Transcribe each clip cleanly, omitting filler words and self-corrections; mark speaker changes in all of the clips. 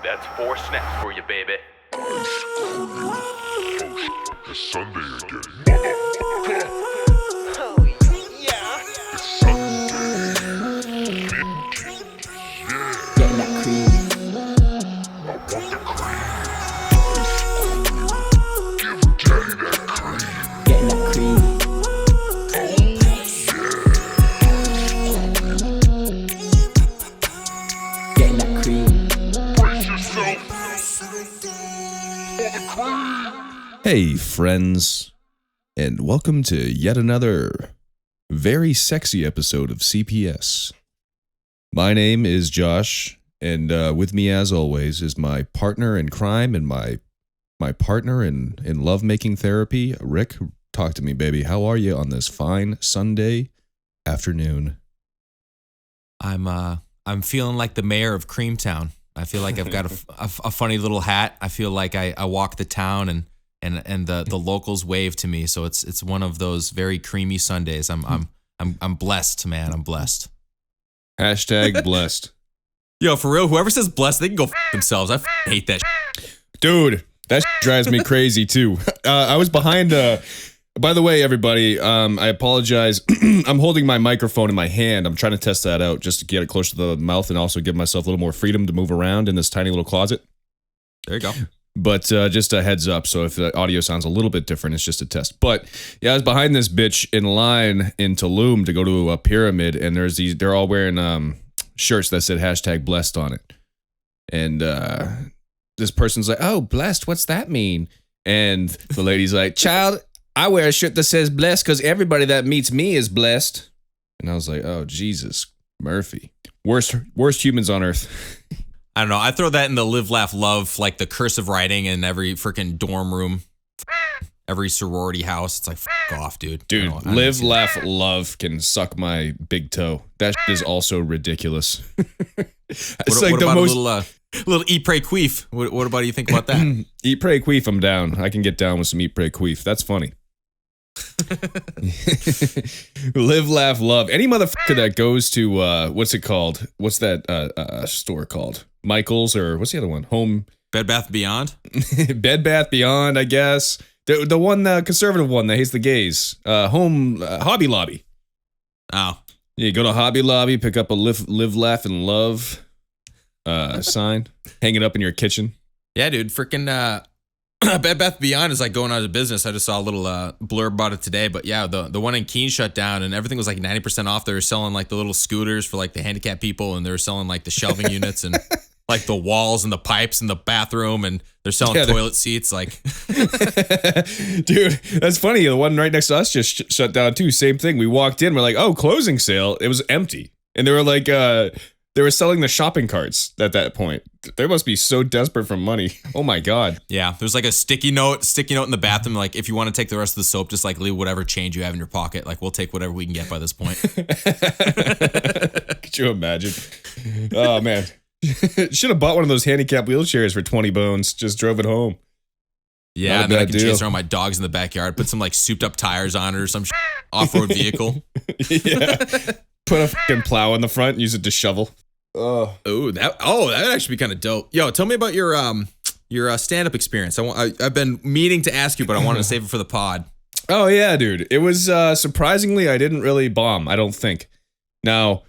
Speaker 1: That's 4 snaps for you, baby.
Speaker 2: It's Sunday again.
Speaker 1: Oh, yeah.
Speaker 2: It's Sunday.
Speaker 3: Getting that cream.
Speaker 2: I want the cream. Give daddy that cream.
Speaker 3: Getting that cream. Getting that cream.
Speaker 2: Brace yourself for the cream.
Speaker 4: Hey, friends, and welcome to yet another very sexy episode of CPS. My name is Josh, and with me, as always, is my partner in crime and my partner in love-making therapy, Rik. Talk to me, baby. How are you on this fine Sunday afternoon?
Speaker 5: I'm feeling like the mayor of Creamtown. I feel like I've got a funny little hat. I feel like I walk the town and the locals wave to me. So it's one of those very creamy Sundays. I'm blessed, man. I'm blessed.
Speaker 4: Hashtag blessed.
Speaker 5: Yo, for real, whoever says blessed, they can go f themselves. I hate that
Speaker 4: Dude, that drives me crazy too. I was behind by the way, everybody, I apologize. I'm holding my microphone in my hand. I'm trying to test that out just to get it closer to the mouth and also give myself a little more freedom to move around in this tiny little closet.
Speaker 5: There you go.
Speaker 4: But just a heads up, so if the audio sounds a little bit different, it's just a test. But yeah, I was behind this bitch in line in Tulum to go to a pyramid, and they're all wearing shirts that said hashtag blessed on it. And this person's like, oh, blessed, what's that mean? And the lady's like, child, I wear a shirt that says blessed because everybody that meets me is blessed. And I was like, oh, Jesus, Murphy. Worst humans on earth.
Speaker 5: I don't know. I throw that in the live, laugh, love, like the cursive writing in every freaking dorm room, every sorority house. It's like, f off, dude.
Speaker 4: Dude,
Speaker 5: I don't
Speaker 4: live,
Speaker 5: see
Speaker 4: laugh, love can suck my big toe. That is also ridiculous. It's
Speaker 5: What,
Speaker 4: like
Speaker 5: what
Speaker 4: the
Speaker 5: about
Speaker 4: most...
Speaker 5: a little eat, pray, queef? What about you think about that?
Speaker 4: Eat, pray, queef, I'm down. I can get down with some eat, pray, queef. That's funny. Live, laugh, love. Any motherfucker that goes to, what's it called? What's that store called? Michael's, or what's the other one? Home...
Speaker 5: Bed Bath Beyond?
Speaker 4: Bed Bath Beyond, I guess. The one, the conservative one that hates the gays. Hobby Lobby.
Speaker 5: Oh.
Speaker 4: Yeah, you go to Hobby Lobby, pick up a live, laugh, and love sign, hang it up in your kitchen.
Speaker 5: Yeah, dude. Freaking Bed Bath Beyond is like going out of business. I just saw a little blurb about it today. But yeah, the one in Keene shut down and everything was like 90% off. They were selling like the little scooters for like the handicapped people, and they were selling like the shelving units and like the walls and the pipes in the bathroom, and they're selling toilet seats. Like,
Speaker 4: dude, that's funny. The one right next to us just shut down too. Same thing. We walked in, we're like, oh, closing sale. It was empty, and they were like, they were selling the shopping carts at that point. They must be so desperate for money. Oh my god.
Speaker 5: yeah, there's like a sticky note in the bathroom. Like, if you want to take the rest of the soap, just like leave whatever change you have in your pocket. Like, we'll take whatever we can get by this point.
Speaker 4: Could you imagine? Oh man. Should have bought one of those handicap wheelchairs for 20 bones. Just drove it home.
Speaker 5: Yeah,
Speaker 4: Not a
Speaker 5: and then I
Speaker 4: bad
Speaker 5: can
Speaker 4: deal.
Speaker 5: chase around my dogs in the backyard, put some like souped up tires on it or some off-road vehicle.
Speaker 4: Yeah. Put a fucking plow in the front and use it to shovel. Oh.
Speaker 5: That would actually be kind of dope. Yo, tell me about your stand-up experience. I've been meaning to ask you, but I wanted to save it for the pod.
Speaker 4: Oh yeah, dude. It was surprisingly, I didn't really bomb, I don't think. Now,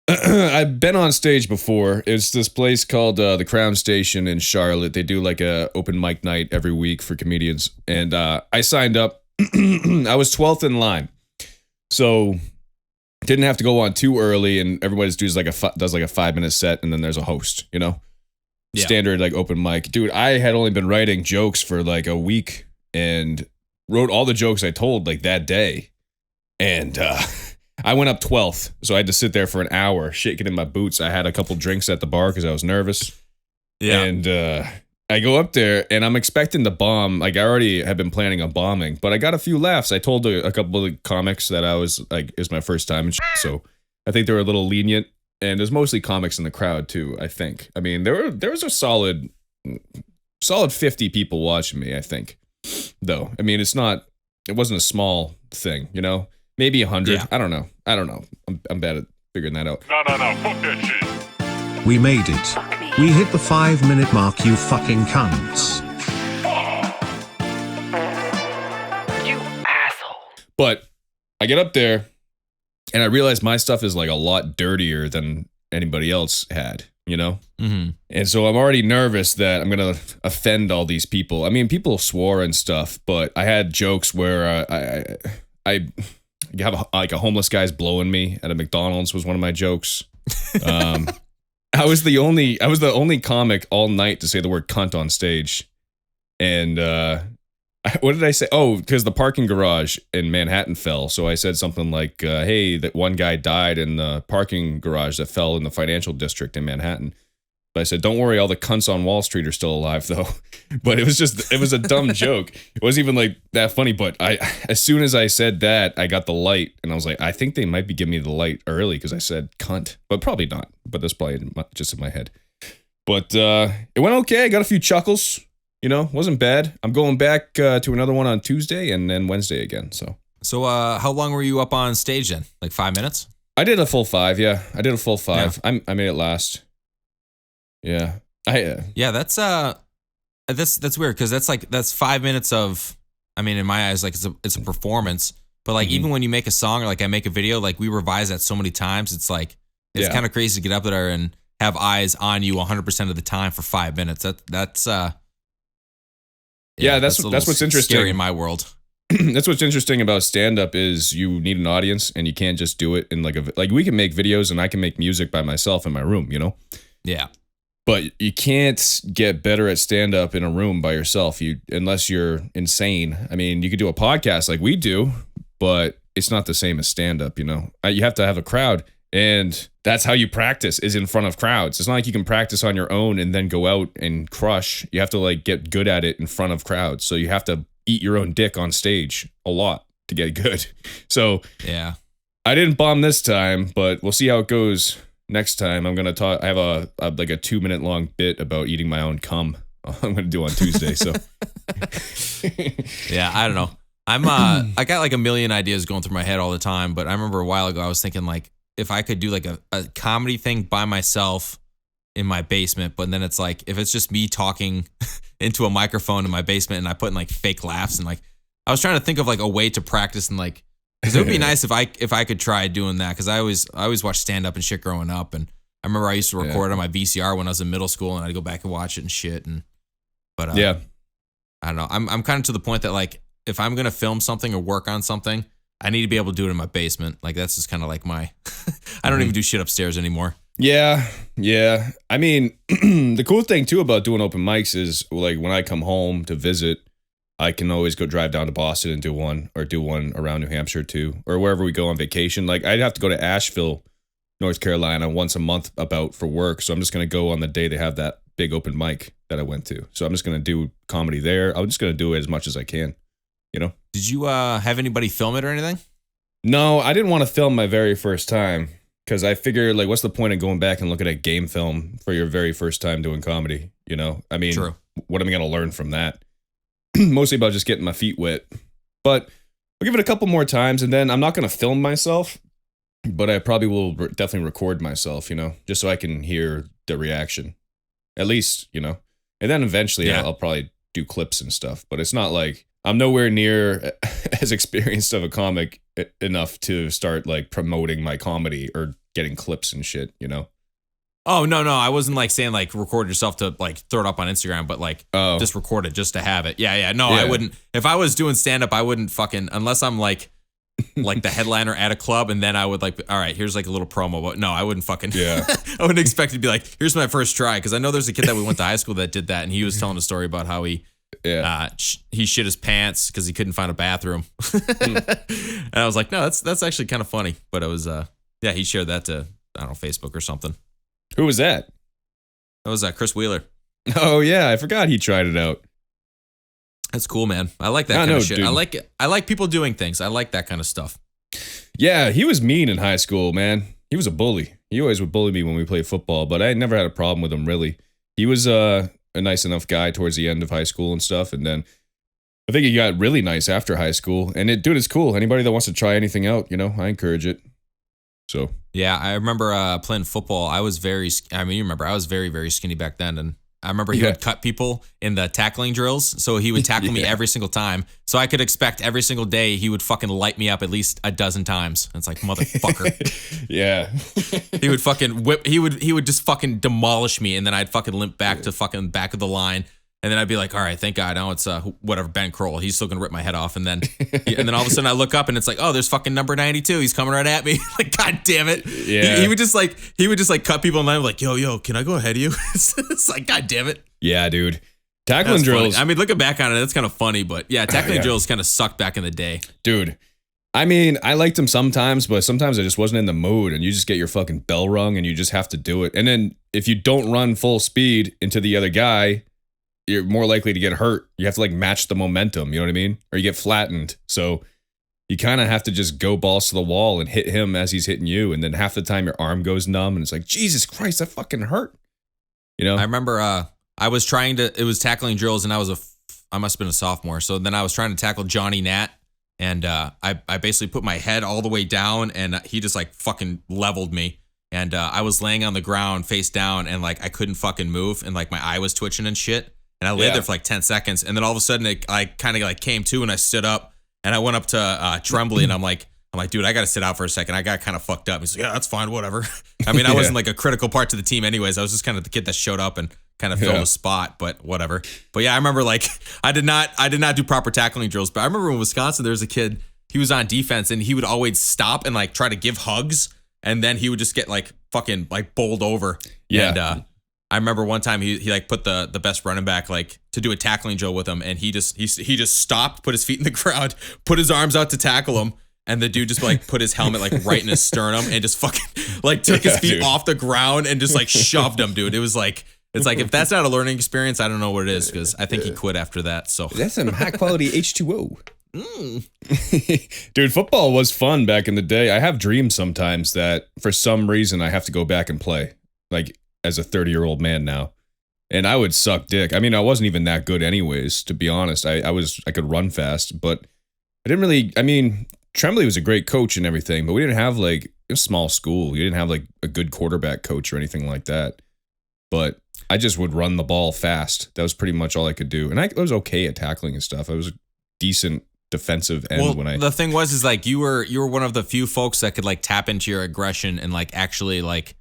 Speaker 4: I've been on stage before. It's this place called the Crown Station in Charlotte. They do like a open mic night every week for comedians. And I signed up. I was 12th in line. So didn't have to go on too early, and everybody just does like a 5-minute set, and then there's a host, you know?
Speaker 5: Yeah.
Speaker 4: Standard like open mic. Dude, I had only been writing jokes for like a week and wrote all the jokes I told like that day. And I went up 12th, so I had to sit there for an hour, shaking in my boots. I had a couple drinks at the bar because I was nervous.
Speaker 5: Yeah.
Speaker 4: And I go up there, and I'm expecting to bomb. Like, I already had been planning on bombing, but I got a few laughs. I told a couple of comics that I was, like, it was my first time and shit, so I think they were a little lenient. And there's mostly comics in the crowd, too, I think. I mean, there was a solid 50 people watching me, I think, though. I mean, it wasn't a small thing, you know? Maybe 100.
Speaker 5: Yeah.
Speaker 4: I don't know. I'm bad at figuring that out.
Speaker 2: No, fuck that shit.
Speaker 6: We made it. We hit the 5-minute mark, you fucking cunts.
Speaker 1: You asshole.
Speaker 4: But I get up there and I realize my stuff is like a lot dirtier than anybody else had, you know?
Speaker 5: Mm-hmm.
Speaker 4: And so I'm already nervous that I'm going to offend all these people. I mean, people swore and stuff, but I had jokes where I have like a homeless guy's blowing me at a McDonald's was one of my jokes. I was the only comic all night to say the word cunt on stage. And what did I say? Oh, because the parking garage in Manhattan fell. So I said something like, hey, that one guy died in the parking garage that fell in the financial district in Manhattan. But I said, don't worry, all the cunts on Wall Street are still alive, though. But it was a dumb joke. It wasn't even like that funny. But as soon as I said that, I got the light. And I was like, I think they might be giving me the light early because I said cunt. But probably not. But that's probably just in my head. But it went okay. I got a few chuckles. You know, wasn't bad. I'm going back to another one on Tuesday and then Wednesday again. So
Speaker 5: how long were you up on stage then? Like 5 minutes?
Speaker 4: I did a full 5. Yeah, I did a full 5. Yeah. I made it last. Yeah.
Speaker 5: Yeah, that's weird because that's 5 minutes of, I mean, in my eyes, like it's a performance. But like even when you make a song or like I make a video, like we revise that so many times, it's like it's kind of crazy to get up there and have eyes on you 100% of the time for 5 minutes. That's
Speaker 4: that's what's interesting.
Speaker 5: Scary in my world.
Speaker 4: That's what's interesting about stand-up is you need an audience and you can't just do it in like we can make videos and I can make music by myself in my room, you know?
Speaker 5: Yeah.
Speaker 4: But you can't get better at stand-up in a room by yourself unless you're insane. I mean, you could do a podcast like we do, but it's not the same as stand-up, you know? You have to have a crowd, and that's how you practice is in front of crowds. It's not like you can practice on your own and then go out and crush. You have to like get good at it in front of crowds. So you have to eat your own dick on stage a lot to get good. So
Speaker 5: yeah,
Speaker 4: I didn't bomb this time, but we'll see how it goes. Next time, I'm gonna talk. I have a 2-minute long bit about eating my own cum. I'm gonna do on Tuesday. So,
Speaker 5: yeah, I don't know. I got like a million ideas going through my head all the time. But I remember a while ago, I was thinking like if I could do like a comedy thing by myself in my basement. But then it's like if it's just me talking into a microphone in my basement and I put in like fake laughs and like I was trying to think of like a way to practice and like. Because it would be nice if I could try doing that. Because I always watched stand up and shit growing up, and I remember I used to record on my VCR when I was in middle school, and I'd go back and watch it and shit. But I don't know. I'm kind of to the point that like if I'm gonna film something or work on something, I need to be able to do it in my basement. Like that's just kind of like my. I don't even do shit upstairs anymore.
Speaker 4: Yeah. I mean, the cool thing too about doing open mics is like when I come home to visit. I can always go drive down to Boston and do one around New Hampshire too, or wherever we go on vacation. Like I'd have to go to Asheville, North Carolina once a month for work. So I'm just going to go on the day they have that big open mic that I went to. So I'm just going to do comedy there. I'm just going to do it as much as I can, you know?
Speaker 5: Did you have anybody film it or anything?
Speaker 4: No, I didn't want to film my very first time because I figured like, what's the point of going back and looking at game film for your very first time doing comedy? You know, I mean,
Speaker 5: True.
Speaker 4: What am I going to learn from that? Mostly about just getting my feet wet. But I'll give it a couple more times and then I'm not going to film myself, but I probably will definitely record myself, you know, just so I can hear the reaction. At least, you know. And then eventually I'll probably do clips and stuff, but it's not like I'm nowhere near as experienced of a comic enough to start like promoting my comedy or getting clips and shit, you know.
Speaker 5: Oh, no. I wasn't like saying like record yourself to like throw it up on Instagram, but like just record it just to have it. Yeah. No, I wouldn't. If I was doing stand up, I wouldn't fucking, unless I'm like the headliner at a club and then I would like, all right, here's like a little promo. But no, I wouldn't fucking, I wouldn't expect it to be like, here's my first try. Cause I know there's a kid that we went to high school that did that and he was telling a story about how he shit his pants because he couldn't find a bathroom. And I was like, no, that's actually kind of funny. But it was, he shared that to, I don't know, Facebook or something.
Speaker 4: Who was that?
Speaker 5: That was Chris Wheeler.
Speaker 4: Oh yeah, I forgot he tried it out.
Speaker 5: That's cool, man. I like that kind of shit. Dude. I like people doing things. I like that kind of stuff.
Speaker 4: Yeah, he was mean in high school, man. He was a bully. He always would bully me when we played football, but I never had a problem with him really. He was a nice enough guy towards the end of high school and stuff, and then I think he got really nice after high school. And dude, it's cool. Anybody that wants to try anything out, you know, I encourage it. So
Speaker 5: Yeah, I remember playing football. I was very, I mean, you remember, I was very, very skinny back then. And I remember he would cut people in the tackling drills. So he would tackle me every single time. So I could expect every single day he would fucking light me up at least a dozen times. And it's like, motherfucker.
Speaker 4: yeah.
Speaker 5: He would fucking whip, he would just fucking demolish me. And then I'd fucking limp back to fucking back of the line. And then I'd be like, all right, thank God. Now it's whatever, Ben Kroll. He's still gonna rip my head off. And then all of a sudden I look up and it's like, oh, there's fucking number 92. He's coming right at me. Like, God damn it.
Speaker 4: Yeah.
Speaker 5: He would just like cut people in line like, yo, can I go ahead of you? It's like, God damn it.
Speaker 4: Yeah, dude. Tackling drills.
Speaker 5: Funny. I mean, looking back on it, that's kind of funny, but yeah, tackling drills kind of sucked back in the day.
Speaker 4: Dude. I mean, I liked them sometimes, but sometimes I just wasn't in the mood and you just get your fucking bell rung and you just have to do it. And then if you don't run full speed into the other guy, you're more likely to get hurt. You have to like match the momentum, you know what I mean? Or you get flattened. So you kind of have to just go balls to the wall and hit him as he's hitting you. And then half the time your arm goes numb and it's like, Jesus Christ, that fucking hurt. You know?
Speaker 5: I remember I was it was tackling drills and I must have been a sophomore. So then I was trying to tackle Johnny Nat. And I basically put my head all the way down and he just like fucking leveled me. And I was laying on the ground face down and like I couldn't fucking move. And like my eye was twitching and shit. And I lay there for like 10 seconds. And then all of a sudden I kind of like came to and I stood up and I went up to Tremblay and I'm like, dude, I got to sit out for a second. I got kind of fucked up. He's like, yeah, that's fine. Whatever. I mean, I wasn't like a critical part to the team anyways. I was just kind of the kid that showed up and kind of filled the spot, but whatever. But yeah, I remember like, I did not do proper tackling drills, but I remember in Wisconsin, there was a kid, he was on defense and he would always stop and like try to give hugs. And then he would just get like fucking like bowled over.
Speaker 4: Yeah.
Speaker 5: And, I remember one time he like put the best running back like to do a tackling drill with him and he just stopped, put his feet in the ground, put his arms out to tackle him, and the dude just like put his helmet like right in his sternum and just fucking like took his feet off the ground and just like shoved him, dude. It was like, it's like if that's not a learning experience, I don't know what it is, because I think he quit after that. So
Speaker 4: that's some high quality H2O. Dude, football was fun back in the day. I have dreams sometimes that for some reason I have to go back and play. Like as a 30-year-old man now. And I would suck dick. I mean, I wasn't even that good anyways, to be honest. I could run fast, but I didn't really, I mean, Tremblay was a great coach and everything, but we didn't have like a small school. You didn't have like a good quarterback coach or anything like that. But I just would run the ball fast. That was pretty much all I could do. And I was okay at tackling and stuff. I was a decent defensive end when I...
Speaker 5: The thing was like you were one of the few folks that could like tap into your aggression and like actually like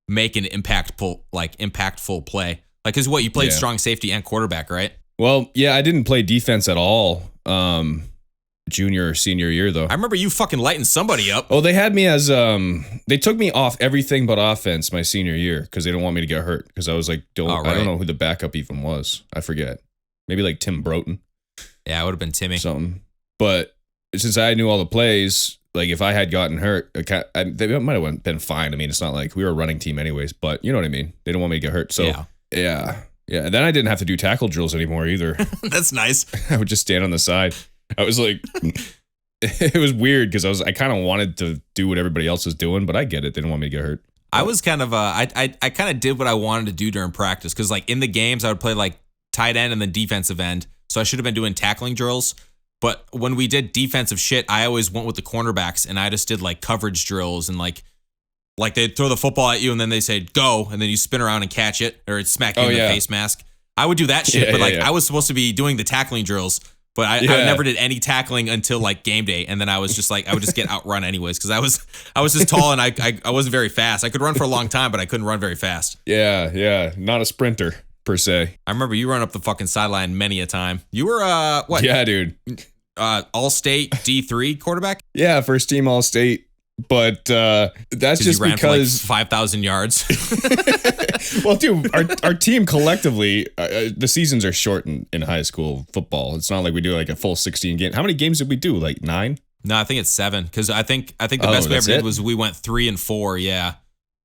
Speaker 5: make an impactful play. Like, cause what, you played strong safety and quarterback, right?
Speaker 4: Well, yeah, I didn't play defense at all. Junior or senior year though.
Speaker 5: I remember you fucking lighting somebody up.
Speaker 4: Oh, they had me as they took me off everything but offense my senior year because they didn't want me to get hurt. Because I was like, I don't know who the backup even was. I forget. Maybe like Tim Broughton.
Speaker 5: Yeah, it would have been Timmy.
Speaker 4: Something. But since I knew all the plays, like if I had gotten hurt, they might have been fine. I mean, it's not like we were a running team anyways, but you know what I mean? They didn't want me to get hurt. So yeah. And then I didn't have to do tackle drills anymore either.
Speaker 5: That's nice.
Speaker 4: I would just stand on the side. I was like, it was weird because I kind of wanted to do what everybody else was doing, but I get it. They didn't want me to get hurt.
Speaker 5: I was kind of, I kind of did what I wanted to do during practice. Cause like in the games I would play like tight end and then defensive end. So I should have been doing tackling drills. But when we did defensive shit, I always went with the cornerbacks and I just did like coverage drills and like they'd throw the football at you and then they say go and then you spin around and catch it or it'd smack you in the face mask. I would do that shit, but I was supposed to be doing the tackling drills, but I never did any tackling until like game day. And then I was just like, I would just get outrun anyways because I was just tall and I wasn't very fast. I could run for a long time, but I couldn't run very fast.
Speaker 4: Yeah, not a sprinter per se.
Speaker 5: I remember you run up the fucking sideline many a time. You were what?
Speaker 4: Yeah, dude.
Speaker 5: All-state D3 quarterback?
Speaker 4: Yeah, first team All-State. But that's just
Speaker 5: you ran
Speaker 4: because
Speaker 5: for like 5,000 yards.
Speaker 4: Well, dude, our team collectively, the seasons are short in high school football. It's not like we do like a full 16 game. How many games did we do? Like 9?
Speaker 5: No, I think it's 7. Because I think the best we ever did was we went 3 and 4. Yeah.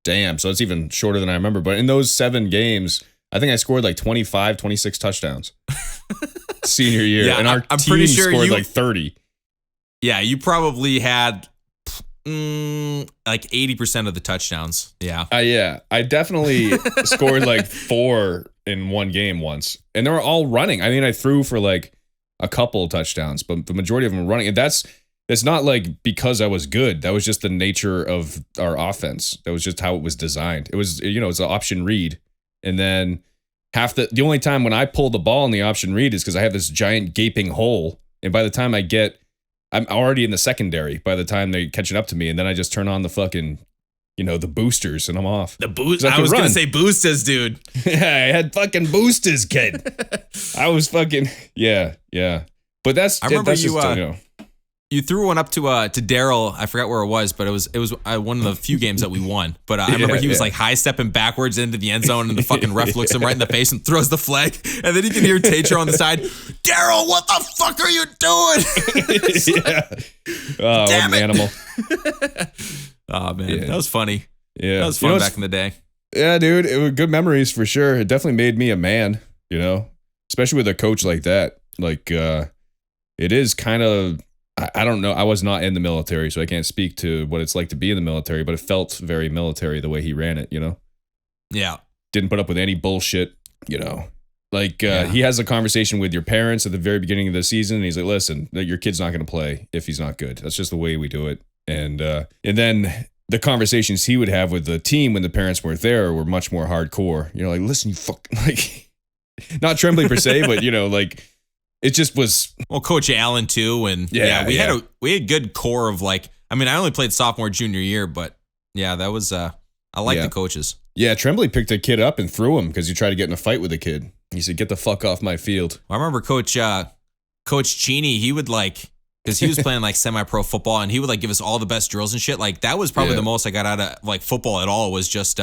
Speaker 4: Damn. So it's even shorter than I remember. But in those 7 games, I think I scored like 25, 26 touchdowns. Senior year.
Speaker 5: Yeah,
Speaker 4: and our
Speaker 5: I'm
Speaker 4: team
Speaker 5: pretty sure
Speaker 4: scored like 30.
Speaker 5: Yeah, you probably had like 80% of the touchdowns. Yeah.
Speaker 4: Yeah. I definitely scored like 4 in one game once. And they were all running. I mean, I threw for like a couple touchdowns, but the majority of them were running. And that's It's not like because I was good. That was just the nature of our offense. That was just how it was designed. It was, it's an option read. And then the only time when I pull the ball in the option read is because I have this giant gaping hole. And by the time I'm already in the secondary by the time they're catching up to me. And then I just turn on the fucking, the boosters and I'm off.
Speaker 5: The boost. I was going to say boosters, dude.
Speaker 4: Yeah, I had fucking boosters, kid. I was fucking, yeah. But I
Speaker 5: remember
Speaker 4: that's
Speaker 5: you,
Speaker 4: just,
Speaker 5: you threw one up to Daryl. I forgot where it was, but it was one of the few games that we won. But I remember he was like high stepping backwards into the end zone, and the fucking ref looks him right in the face and throws the flag. And then you can hear Tatro on the side, Daryl, what the fuck are you doing?
Speaker 4: Oh,
Speaker 5: Damn
Speaker 4: what an animal.
Speaker 5: Oh man, that was funny.
Speaker 4: Yeah,
Speaker 5: that was fun back in the day.
Speaker 4: Yeah, dude, it was good memories for sure. It definitely made me a man. Especially with a coach like that. Like, it is kind of. I don't know. I was not in the military, so I can't speak to what it's like to be in the military, but it felt very military the way he ran it,
Speaker 5: Yeah.
Speaker 4: Didn't put up with any bullshit, Like, he has a conversation with your parents at the very beginning of the season, and he's like, listen, your kid's not going to play if he's not good. That's just the way we do it. And then the conversations he would have with the team when the parents weren't there were much more hardcore. Like, listen, you like, not Tremblay per se, but, like, it just was.
Speaker 5: Well, Coach Allen too, and we had good core of like. I mean, I only played sophomore, junior year, but yeah, that was. I like the coaches.
Speaker 4: Yeah, Tremblay picked a kid up and threw him because he tried to get in a fight with a kid. He said, "Get the fuck off my field."
Speaker 5: I remember Coach Cheney. He would because he was playing like semi-pro football, and he would like give us all the best drills and shit. Like that was probably the most I got out of like football at all. Was just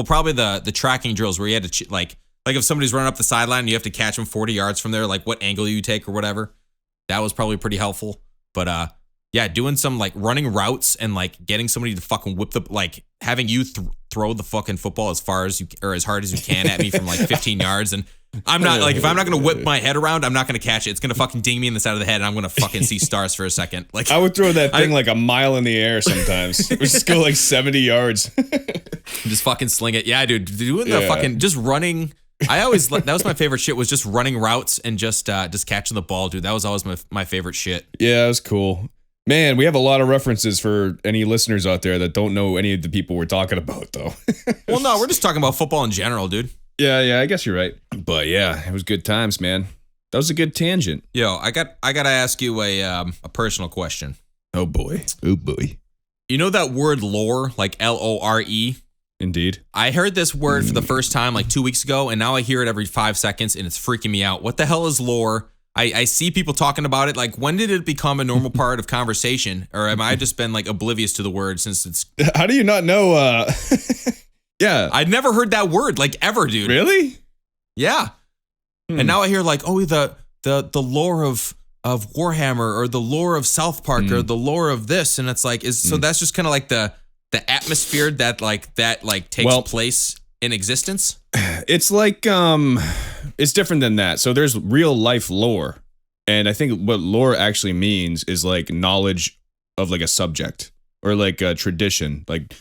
Speaker 5: probably the tracking drills where you had to like if somebody's running up the sideline and you have to catch them 40 yards from there, like what angle you take or whatever. That was probably pretty helpful. But doing some like running routes and like getting somebody to fucking whip having you throw the fucking football as far as you or as hard as you can at me from like 15 yards. And I'm not like, if I'm not going to whip my head around, I'm not going to catch it. It's going to fucking ding me in the side of the head and I'm going to fucking see stars for a second. Like
Speaker 4: I would throw that thing like a mile in the air sometimes. It would just go like 70 yards.
Speaker 5: Just fucking sling it. Yeah, dude. Doing the fucking just running. That was my favorite shit, was just running routes and just catching the ball, dude. That was always my favorite shit.
Speaker 4: Yeah, it was cool. Man, we have a lot of references for any listeners out there that don't know any of the people we're talking about, though.
Speaker 5: Well, no, we're just talking about football in general, dude.
Speaker 4: Yeah, I guess you're right. But yeah, it was good times, man. That was a good tangent.
Speaker 5: Yo, I gotta ask you a personal question.
Speaker 4: Oh boy.
Speaker 5: You know that word lore, like LORE?
Speaker 4: Indeed.
Speaker 5: I heard this word for the first time like 2 weeks ago, and now I hear it every 5 seconds, and it's freaking me out. What the hell is lore? I see people talking about it. Like, when did it become a normal part of conversation? Or am I just been like oblivious to the word since it's...
Speaker 4: How do you not know? Yeah.
Speaker 5: I'd never heard that word, like, ever, dude.
Speaker 4: Really?
Speaker 5: Yeah. And now I hear like, oh, the lore of Warhammer, or the lore of South Park, or the lore of this. And it's like, so that's just kind of like the atmosphere that takes place in existence.
Speaker 4: It's like it's different than that. So there's real life lore, and I think what lore actually means is like knowledge of like a subject or like a tradition, like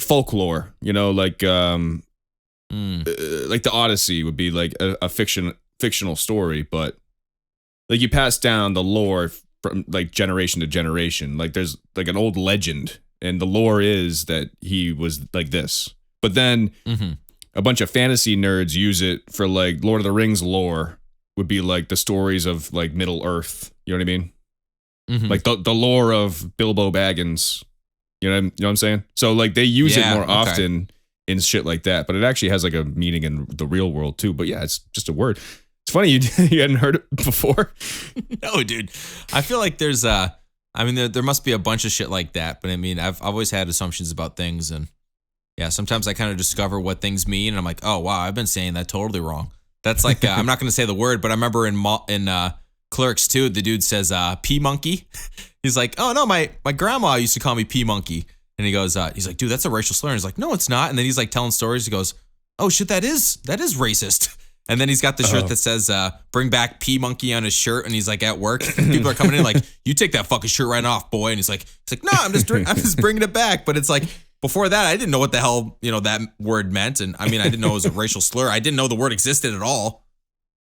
Speaker 4: folklore. Like the Odyssey would be like a fictional story, but like you pass down the lore from like generation to generation. Like there's like an old legend. And the lore is that he was like this. But then a bunch of fantasy nerds use it for like Lord of the Rings lore would be like the stories of like Middle Earth. You know what I mean? Like the lore of Bilbo Baggins. You know what I'm saying? So like they use it more often in shit like that. But it actually has like a meaning in the real world too. But yeah, it's just a word. It's funny you hadn't heard it before.
Speaker 5: No, dude. I feel like there's there must be a bunch of shit like that, but I mean, I've always had assumptions about things, and yeah, sometimes I kind of discover what things mean, and I'm like, oh wow, I've been saying that totally wrong. That's like, I'm not going to say the word, but I remember in Clerks 2, the dude says pea monkey. He's like, oh no, my grandma used to call me pea monkey, and he goes, he's like, dude, that's a racial slur. And he's like, no, it's not. And then he's like telling stories. He goes, oh shit, that is racist. And then he's got the shirt that says, bring back P Monkey on his shirt. And he's like at work. People are coming in like, you take that fucking shirt right off, boy. And he's like, no, I'm just bringing it back. But it's like, before that, I didn't know what the hell, that word meant. And I mean, I didn't know it was a racial slur. I didn't know the word existed at all.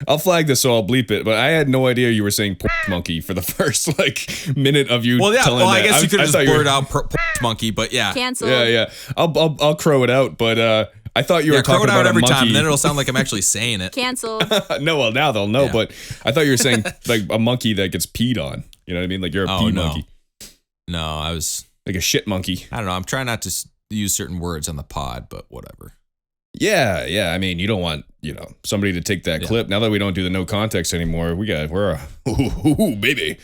Speaker 4: I'll flag this, so I'll bleep it. But I had no idea you were saying pork monkey for the first like minute of you.
Speaker 5: Well, yeah.
Speaker 4: telling
Speaker 5: Well, I
Speaker 4: that.
Speaker 5: guess you could have just
Speaker 4: thought you were-
Speaker 5: blurred out monkey, but yeah.
Speaker 7: Canceled.
Speaker 4: Yeah. I'll crow it out, but I thought you were
Speaker 5: Crow
Speaker 4: talking
Speaker 5: it out
Speaker 4: about
Speaker 5: every
Speaker 4: a monkey.
Speaker 5: time, and then it'll sound like I'm actually saying it.
Speaker 7: Canceled.
Speaker 4: No, well now they'll know.
Speaker 5: Yeah.
Speaker 4: But I thought you were saying like a monkey that gets peed on. You know what I mean? Like you're a pee
Speaker 5: no.
Speaker 4: monkey,
Speaker 5: No, I was.
Speaker 4: like a shit monkey.
Speaker 5: I don't know. I'm trying not to use certain words on the pod, but whatever.
Speaker 4: Yeah. I mean, you don't want somebody to take that clip. Now that we don't do the no context anymore, we're baby.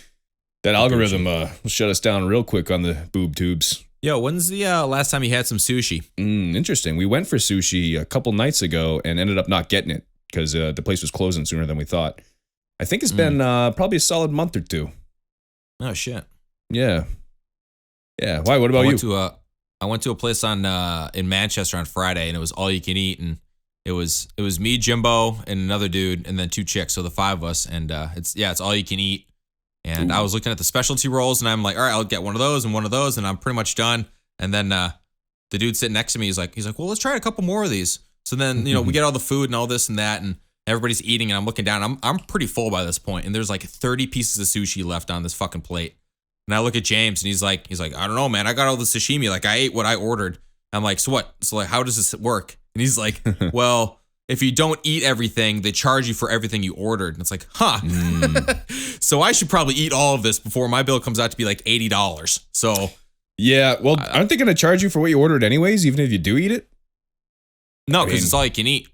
Speaker 4: That algorithm will shut us down real quick on the boob tubes.
Speaker 5: Yo, when's the last time you had some sushi?
Speaker 4: Interesting. We went for sushi a couple nights ago and ended up not getting it because the place was closing sooner than we thought. I think it's been probably a solid month or two.
Speaker 5: Oh shit.
Speaker 4: Yeah. Why? What about you?
Speaker 5: I went to a place in Manchester on Friday, and it was all you can eat, and it was me, Jimbo, and another dude, and then 2 chicks, so the 5 of us, and it's all you can eat. And I was looking at the specialty rolls, and I'm like, all right, I'll get one of those, and I'm pretty much done. And then the dude sitting next to me, he's like, well, let's try a couple more of these. So then we get all the food and all this and that, and everybody's eating, and I'm looking down. I'm pretty full by this point, and there's like 30 pieces of sushi left on this fucking plate. And I look at James, and he's like, I don't know, man. I got all the sashimi. Like I ate what I ordered. I'm like, so what? So like, how does this work? And he's like, well, if you don't eat everything, they charge you for everything you ordered. And it's like, huh. So I should probably eat all of this before my bill comes out to be like $80. So
Speaker 4: Yeah, well, aren't they going to charge you for what you ordered anyways, even if you do eat it?
Speaker 5: no, because it's all you can eat.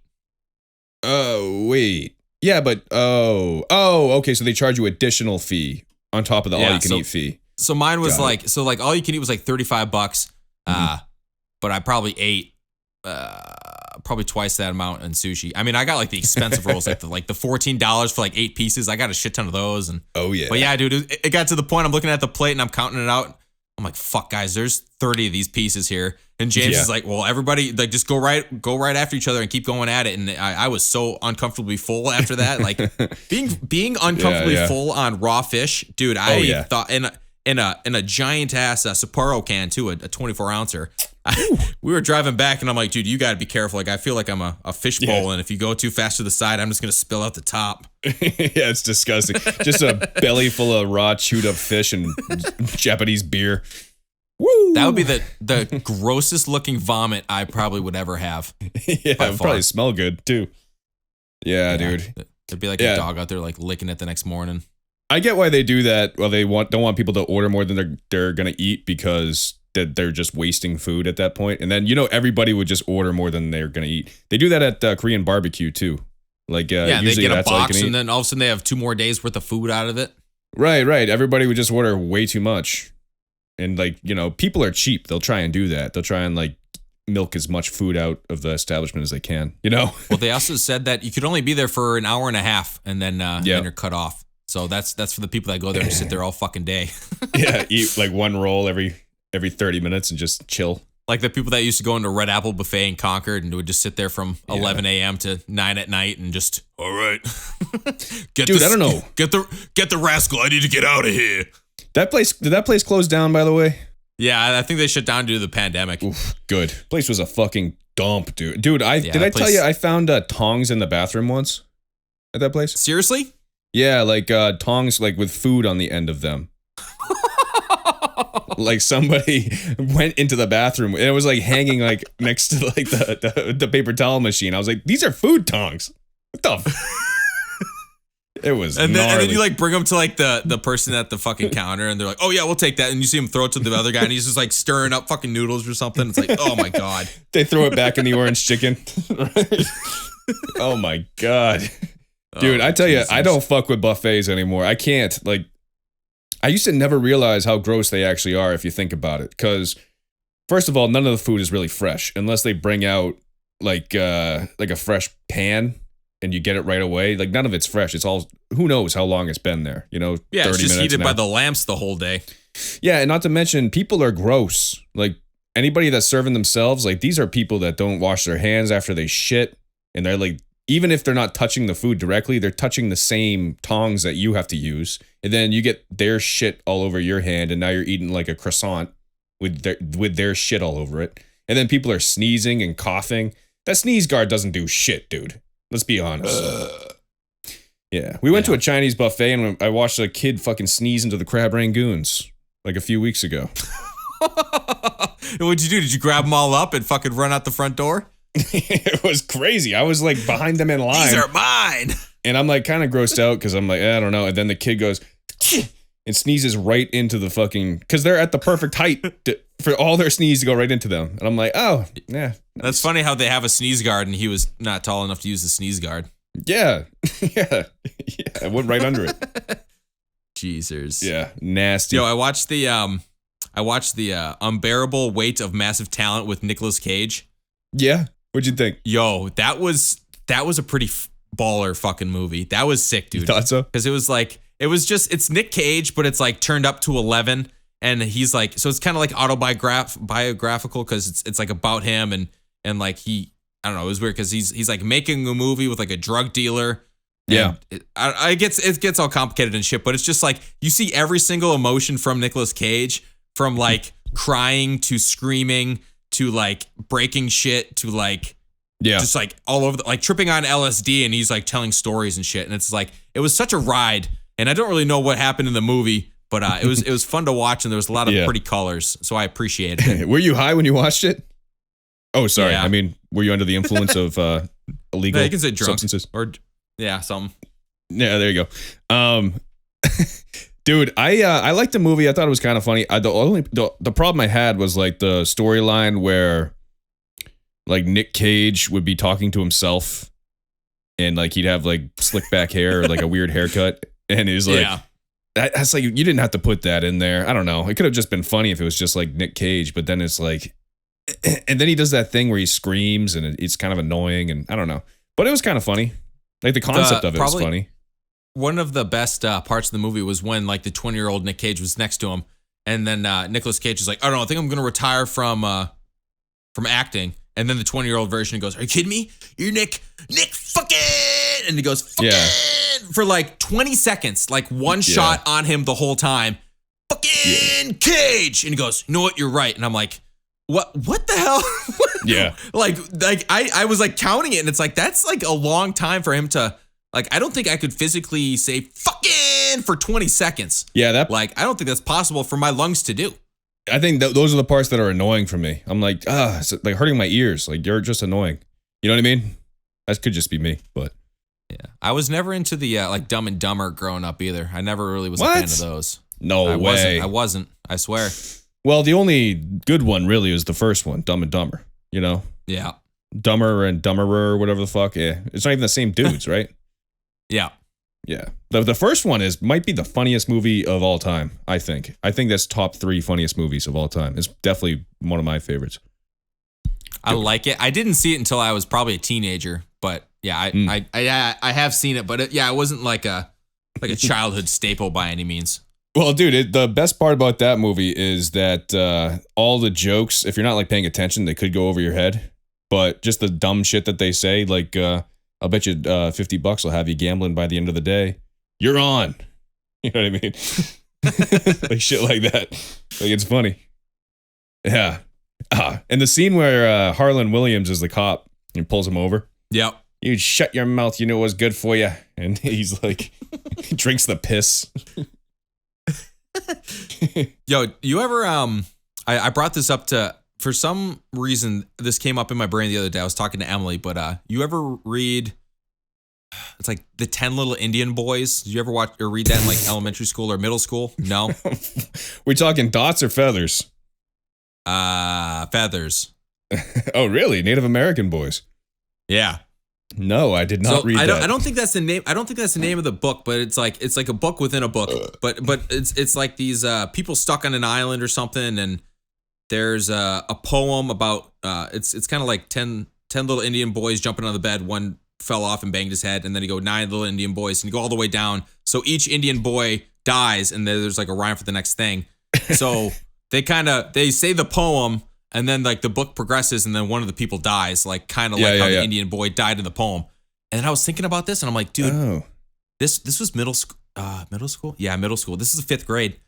Speaker 4: Oh, wait. Yeah, but okay, so they charge you additional fee on top of the all-you-can-eat fee.
Speaker 5: So mine was
Speaker 4: Got it.
Speaker 5: like all you can eat was like $35. But I probably ate probably twice that amount in sushi. I mean, I got like the expensive rolls, like the $14 for like 8 pieces. I got a shit ton of those. And
Speaker 4: Oh, yeah.
Speaker 5: but yeah, dude, it got to the point I'm looking at the plate and I'm counting it out. I'm like, fuck, guys, there's 30 of these pieces here. And James is like, well, everybody, like, just go right after each other and keep going at it. And I was so uncomfortably full after that. Like, being uncomfortably full on raw fish, dude. I thought in a giant ass Sapporo can too, a 24 ouncer. We were driving back, and I'm like, dude, you got to be careful. Like, I feel like I'm a fishbowl, and if you go too fast to the side, I'm just gonna spill out the top.
Speaker 4: Yeah, it's disgusting. Just a belly full of raw, chewed up fish and Japanese beer. Woo!
Speaker 5: That would be the grossest looking vomit I probably would ever have.
Speaker 4: Yeah, it would probably smell good too. Yeah, dude.
Speaker 5: It'd be like a dog out there like licking it the next morning.
Speaker 4: I get why they do that. Well, they don't want people to order more than they're gonna eat because they're just wasting food at that point. And then everybody would just order more than they're gonna eat. They do that at Korean barbecue too. Like
Speaker 5: they
Speaker 4: usually
Speaker 5: get a
Speaker 4: that's all you
Speaker 5: box
Speaker 4: can eat.
Speaker 5: and then all of a sudden they have 2 more days worth of food out of it.
Speaker 4: Right. Everybody would just order way too much. And like, people are cheap. They'll try and do that. They'll try and like milk as much food out of the establishment as they can,
Speaker 5: Well, they also said that you could only be there for an hour and a half and then you're cut off. So that's for the people that go there and sit there all fucking day.
Speaker 4: Yeah, eat like one roll every 30 minutes and just chill.
Speaker 5: Like the people that used to go into Red Apple Buffet in Concord and would just sit there from 11 a.m. to 9 at night and just, all right.
Speaker 4: I don't know.
Speaker 5: Get the rascal. I need to get out of here.
Speaker 4: Did that place close down, by the way?
Speaker 5: Yeah, I think they shut down due to the pandemic.
Speaker 4: Oof, good. Place was a fucking dump, dude. Dude, did I tell you I found tongs in the bathroom once at that place?
Speaker 5: Seriously?
Speaker 4: Yeah, like tongs like with food on the end of them. Like somebody went into the bathroom and it was like hanging like next to like the paper towel machine. I was like, these are food tongs. What the It was
Speaker 5: and then
Speaker 4: gnarly.
Speaker 5: you like bring them to like the person at the fucking counter and they're like, oh yeah, we'll take that. And you see him throw it to the other guy and he's just like stirring up fucking noodles or something. It's like, oh my God.
Speaker 4: They throw it back in the orange chicken. Oh my God. Dude, I tell you, I don't fuck with buffets anymore. I can't. Like, I used to never realize how gross they actually are if you think about it. Because, first of all, none of the food is really fresh unless they bring out like a fresh pan and you get it right away. Like, none of it's fresh. It's all, who knows how long it's been there,
Speaker 5: Yeah,
Speaker 4: 30
Speaker 5: it's just
Speaker 4: minutes
Speaker 5: heated
Speaker 4: now.
Speaker 5: by the lamps the whole day.
Speaker 4: Yeah, and not to mention, people are gross. Like, anybody that's serving themselves, like, these are people that don't wash their hands after they shit. And they're like, even if they're not touching the food directly, they're touching the same tongs that you have to use. And then you get their shit all over your hand, and now you're eating like a croissant with their shit all over it. And then people are sneezing and coughing. That sneeze guard doesn't do shit, dude. Let's be honest. Yeah, we went to a Chinese buffet and I watched a kid fucking sneeze into the crab rangoons like a few weeks ago.
Speaker 5: What'd you do? Did you grab them all up and fucking run out the front door?
Speaker 4: It was crazy. I was like behind them in line.
Speaker 5: These are mine.
Speaker 4: And I'm like kind of grossed out because I'm like, I don't know. And then the kid goes and sneezes right into the fucking, because they're at the perfect height for all their sneeze to go right into them. And I'm like, oh, yeah.
Speaker 5: That's funny how they have a sneeze guard and he was not tall enough to use the sneeze guard.
Speaker 4: Yeah. Yeah. I went right under it.
Speaker 5: Jeezers.
Speaker 4: Yeah. Nasty.
Speaker 5: Yo, I watched the Unbearable Weight of Massive Talent with Nicolas Cage.
Speaker 4: Yeah. What'd you think?
Speaker 5: Yo, that was a pretty baller fucking movie. That was sick, dude.
Speaker 4: You thought so?
Speaker 5: Because it's Nick Cage, but it's like turned up to 11. And he's like, so it's kind of like biographical because it's like about him and like I don't know, it was weird because he's like making a movie with like a drug dealer.
Speaker 4: Yeah.
Speaker 5: It gets all complicated and shit, but it's just like you see every single emotion from Nicolas Cage, from like crying to screaming to like breaking shit to like just like all over like tripping on LSD, and he's like telling stories and shit, and it's like it was such a ride. And I don't really know what happened in the movie, but it was fun to watch, and there was a lot of pretty colors, so I appreciated it.
Speaker 4: Were you high when you watched it? Oh, sorry.
Speaker 5: Yeah.
Speaker 4: I mean, were you under the influence of illegal
Speaker 5: You can say drunk
Speaker 4: substances?
Speaker 5: or something.
Speaker 4: Yeah, there you go. Dude, I liked the movie. I thought it was kind of funny. The problem I had was like the storyline where like Nick Cage would be talking to himself, and like he'd have like slick back hair or like a weird haircut, and he's like, that's like you didn't have to put that in there. I don't know. It could have just been funny if it was just like Nick Cage, but then it's like, and then he does that thing where he screams, and it's kind of annoying, and I don't know. But it was kind of funny. Like the concept of it was funny.
Speaker 5: One of the best parts of the movie was when like the 20-year-old Nick Cage was next to him, and then Nicolas Cage is like, I don't know, I think I'm gonna retire from acting. And then the 20-year-old version goes, are you kidding me? You're Nick fucking, and he goes fucking for like 20 seconds, like one shot on him the whole time. Fucking Cage, and he goes, you know what? You're right. And I'm like, what the hell?
Speaker 4: Yeah.
Speaker 5: Like I was like counting it, and it's like that's like a long time for him to like. I don't think I could physically say fucking for 20 seconds.
Speaker 4: Yeah,
Speaker 5: like I don't think that's possible for my lungs to do.
Speaker 4: I think those are the parts that are annoying for me. I'm like, it's like hurting my ears. Like you're just annoying. You know what I mean? That could just be me, but
Speaker 5: yeah, I was never into the like Dumb and Dumber growing up either. I never really was a fan of those.
Speaker 4: No way.
Speaker 5: I wasn't. I swear.
Speaker 4: Well, the only good one really is the first one, Dumb and Dumber. You know?
Speaker 5: Yeah.
Speaker 4: Dumber and Dumberer, whatever the fuck. Yeah, it's not even the same dudes, right?
Speaker 5: Yeah.
Speaker 4: Yeah. The first one might be the funniest movie of all time, I think. I think that's top 3 funniest movies of all time. It's definitely one of my favorites.
Speaker 5: I like it. I didn't see it until I was probably a teenager, but yeah, I have seen it, but it wasn't like a childhood staple by any means.
Speaker 4: Well, dude, the best part about that movie is that all the jokes, if you're not like paying attention, they could go over your head. But just the dumb shit that they say, like, I'll bet you $50 will have you gambling by the end of the day. You're on. You know what I mean? Like shit like that. Like it's funny. Yeah. And the scene where Harlan Williams is the cop and pulls him over.
Speaker 5: Yep.
Speaker 4: You shut your mouth. You know what's good for you. And he's like, he drinks the piss.
Speaker 5: Yo, you ever I brought this up for some reason this came up in my brain the other day. I was talking to Emily, but you ever read it's like The 10 Little Indian Boys? Did you ever watch or read that in like elementary school or middle school? No.
Speaker 4: We're talking dots or feathers?
Speaker 5: Feathers.
Speaker 4: Oh, really? Native American boys.
Speaker 5: Yeah.
Speaker 4: No, I did not read that.
Speaker 5: I don't think that's the name. I don't think that's the name of the book, but it's like a book within a book. But it's like these people stuck on an island or something, and there's a poem about it's kind of like 10 little Indian boys jumping on the bed. One fell off and banged his head, and then you go 9 little Indian boys, and you go all the way down. So each Indian boy dies, and then there's like a rhyme for the next thing. So they say the poem. And then like the book progresses, and then one of the people dies, like kind of like how the Indian boy died in the poem. And then I was thinking about this, and I'm like, dude, this was middle school. Middle school? Yeah, middle school. This is the 5th grade.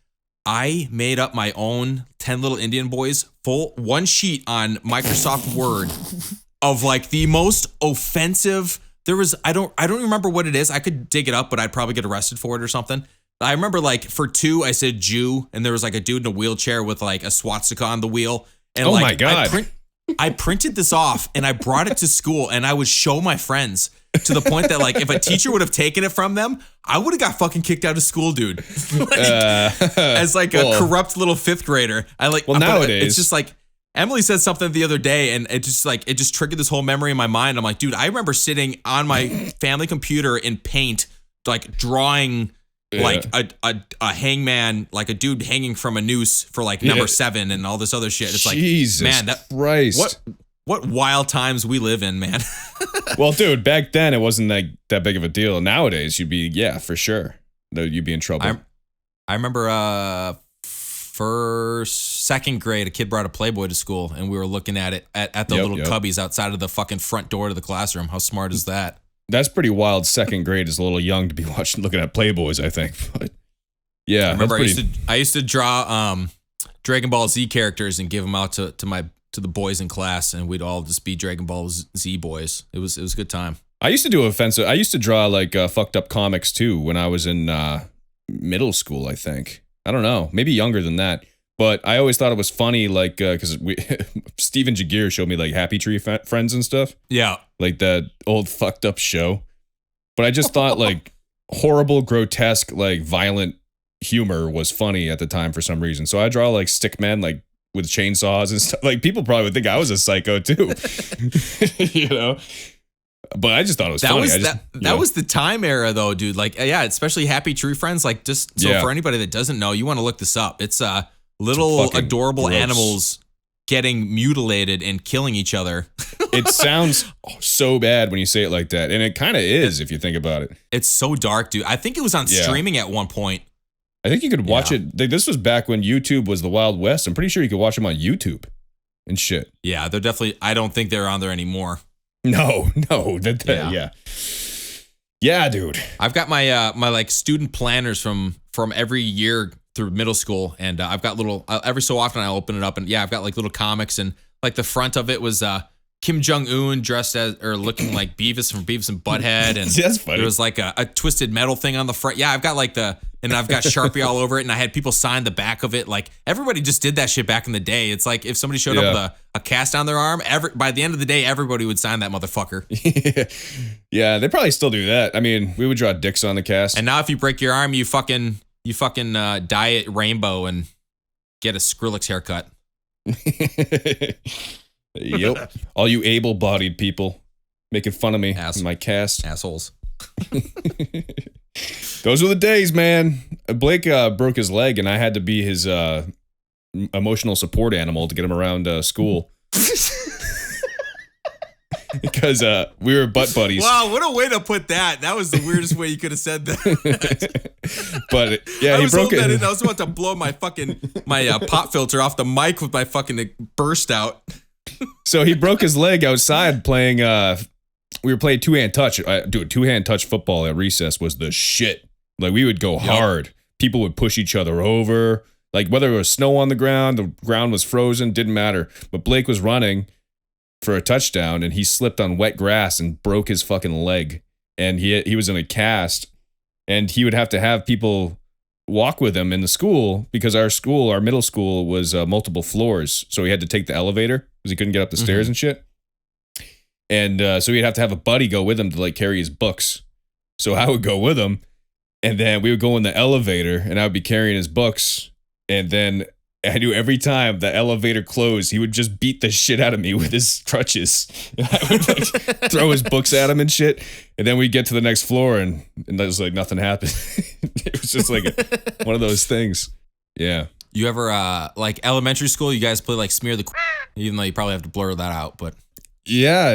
Speaker 5: I made up my own 10 Little Indian Boys full one sheet on Microsoft Word of like the most offensive I don't remember what it is. I could dig it up, but I'd probably get arrested for it or something. I remember like for 2, I said Jew, and there was like a dude in a wheelchair with like a swastika on the wheel. And
Speaker 4: Oh
Speaker 5: like,
Speaker 4: my God.
Speaker 5: I printed this off and I brought it to school and I would show my friends to the point that like if a teacher would have taken it from them, I would have got fucking kicked out of school, dude. As like a corrupt little 5th grader.
Speaker 4: Nowadays
Speaker 5: it's just like Emily said something the other day and it just triggered this whole memory in my mind. I'm like, dude, I remember sitting on my family computer in Paint, like drawing like a hangman, like a dude hanging from a noose for like number 7 and all this other shit. It's like,
Speaker 4: Jesus
Speaker 5: man,
Speaker 4: Christ.
Speaker 5: What wild times we live in, man.
Speaker 4: Well, dude, back then it wasn't like that big of a deal. Nowadays, you'd be, for sure. You'd be in trouble.
Speaker 5: I remember second grade, a kid brought a Playboy to school and we were looking at it at the little cubbies outside of the fucking front door to the classroom. How smart is that?
Speaker 4: That's pretty wild. Second grade is a little young to be looking at Playboys, I think. But yeah,
Speaker 5: I remember I used to draw Dragon Ball Z characters and give them out to the boys in class, and we'd all just be Dragon Ball Z boys. It was a good time.
Speaker 4: I used to do offensive. I used to draw like fucked up comics too when I was in middle school, I think. I don't know, maybe younger than that. But I always thought it was funny, like, because Steven Jagir showed me like Happy Tree Friends and stuff.
Speaker 5: Yeah.
Speaker 4: Like that old fucked up show. But I just thought like horrible, grotesque, like violent humor was funny at the time for some reason. So I draw like stick men, like with chainsaws and stuff. Like people probably would think I was a psycho too, you know? But I just thought it was funny.
Speaker 5: That was the time era though, dude. Like, yeah, especially Happy Tree Friends. Like just, so for anybody that doesn't know, you want to look this up. It's little adorable
Speaker 4: gross
Speaker 5: animals getting mutilated and killing each other.
Speaker 4: It sounds so bad when you say it like that. And it kind of is if you think about it.
Speaker 5: It's so dark, dude. I think it was on streaming at one point.
Speaker 4: I think you could watch it. This was back when YouTube was the Wild West. I'm pretty sure you could watch them on YouTube and shit.
Speaker 5: Yeah, they're definitely, I don't think they're on there anymore.
Speaker 4: No. Yeah, dude.
Speaker 5: I've got my my like student planners from every year through middle school, and I've got little every so often I'll open it up, and I've got like little comics, and like the front of it was Kim Jong-un dressed as or looking like Beavis from Beavis and Butthead, and
Speaker 4: that's funny.
Speaker 5: There was like a twisted metal thing on the front. Yeah, I've got like and I've got Sharpie all over it, and I had people sign the back of it. Like everybody just did that shit back in the day. It's like if somebody showed up with a cast on their arm, by the end of the day, everybody would sign that motherfucker.
Speaker 4: Yeah, they probably still do that. I mean, we would draw dicks on the cast.
Speaker 5: And now if you break your arm, you fucking dye it rainbow and get a Skrillex haircut.
Speaker 4: Yep. All you able-bodied people making fun of me in my cast.
Speaker 5: Assholes.
Speaker 4: Those were the days, man. Blake broke his leg, and I had to be his emotional support animal to get him around school. Because we were butt buddies.
Speaker 5: Wow, what a way to put that. That was the weirdest way you could have said that.
Speaker 4: But yeah,
Speaker 5: he
Speaker 4: broke it.
Speaker 5: I was about to blow my pop filter off the mic with my fucking burst out.
Speaker 4: So he broke his leg outside playing. We were playing two-hand touch. Dude, two-hand touch football at recess was the shit. Like we would go hard. People would push each other over. Like whether it was snow on the ground was frozen, didn't matter. But Blake was running for a touchdown, and he slipped on wet grass and broke his fucking leg. And he was in a cast, and he would have to have people walk with him in the school because our middle school was multiple floors, so he had to take the elevator because he couldn't get up the stairs and shit. And so he'd have to have a buddy go with him to like carry his books. So I would go with him, and then we would go in the elevator, and I would be carrying his books, and then I knew every time the elevator closed, he would just beat the shit out of me with his crutches. And I would like throw his books at him and shit. And then we'd get to the next floor, and that was like nothing happened. It was just like one of those things. Yeah.
Speaker 5: You ever, like elementary school, you guys play like Smear the even though you probably have to blur that out, but.
Speaker 4: Yeah.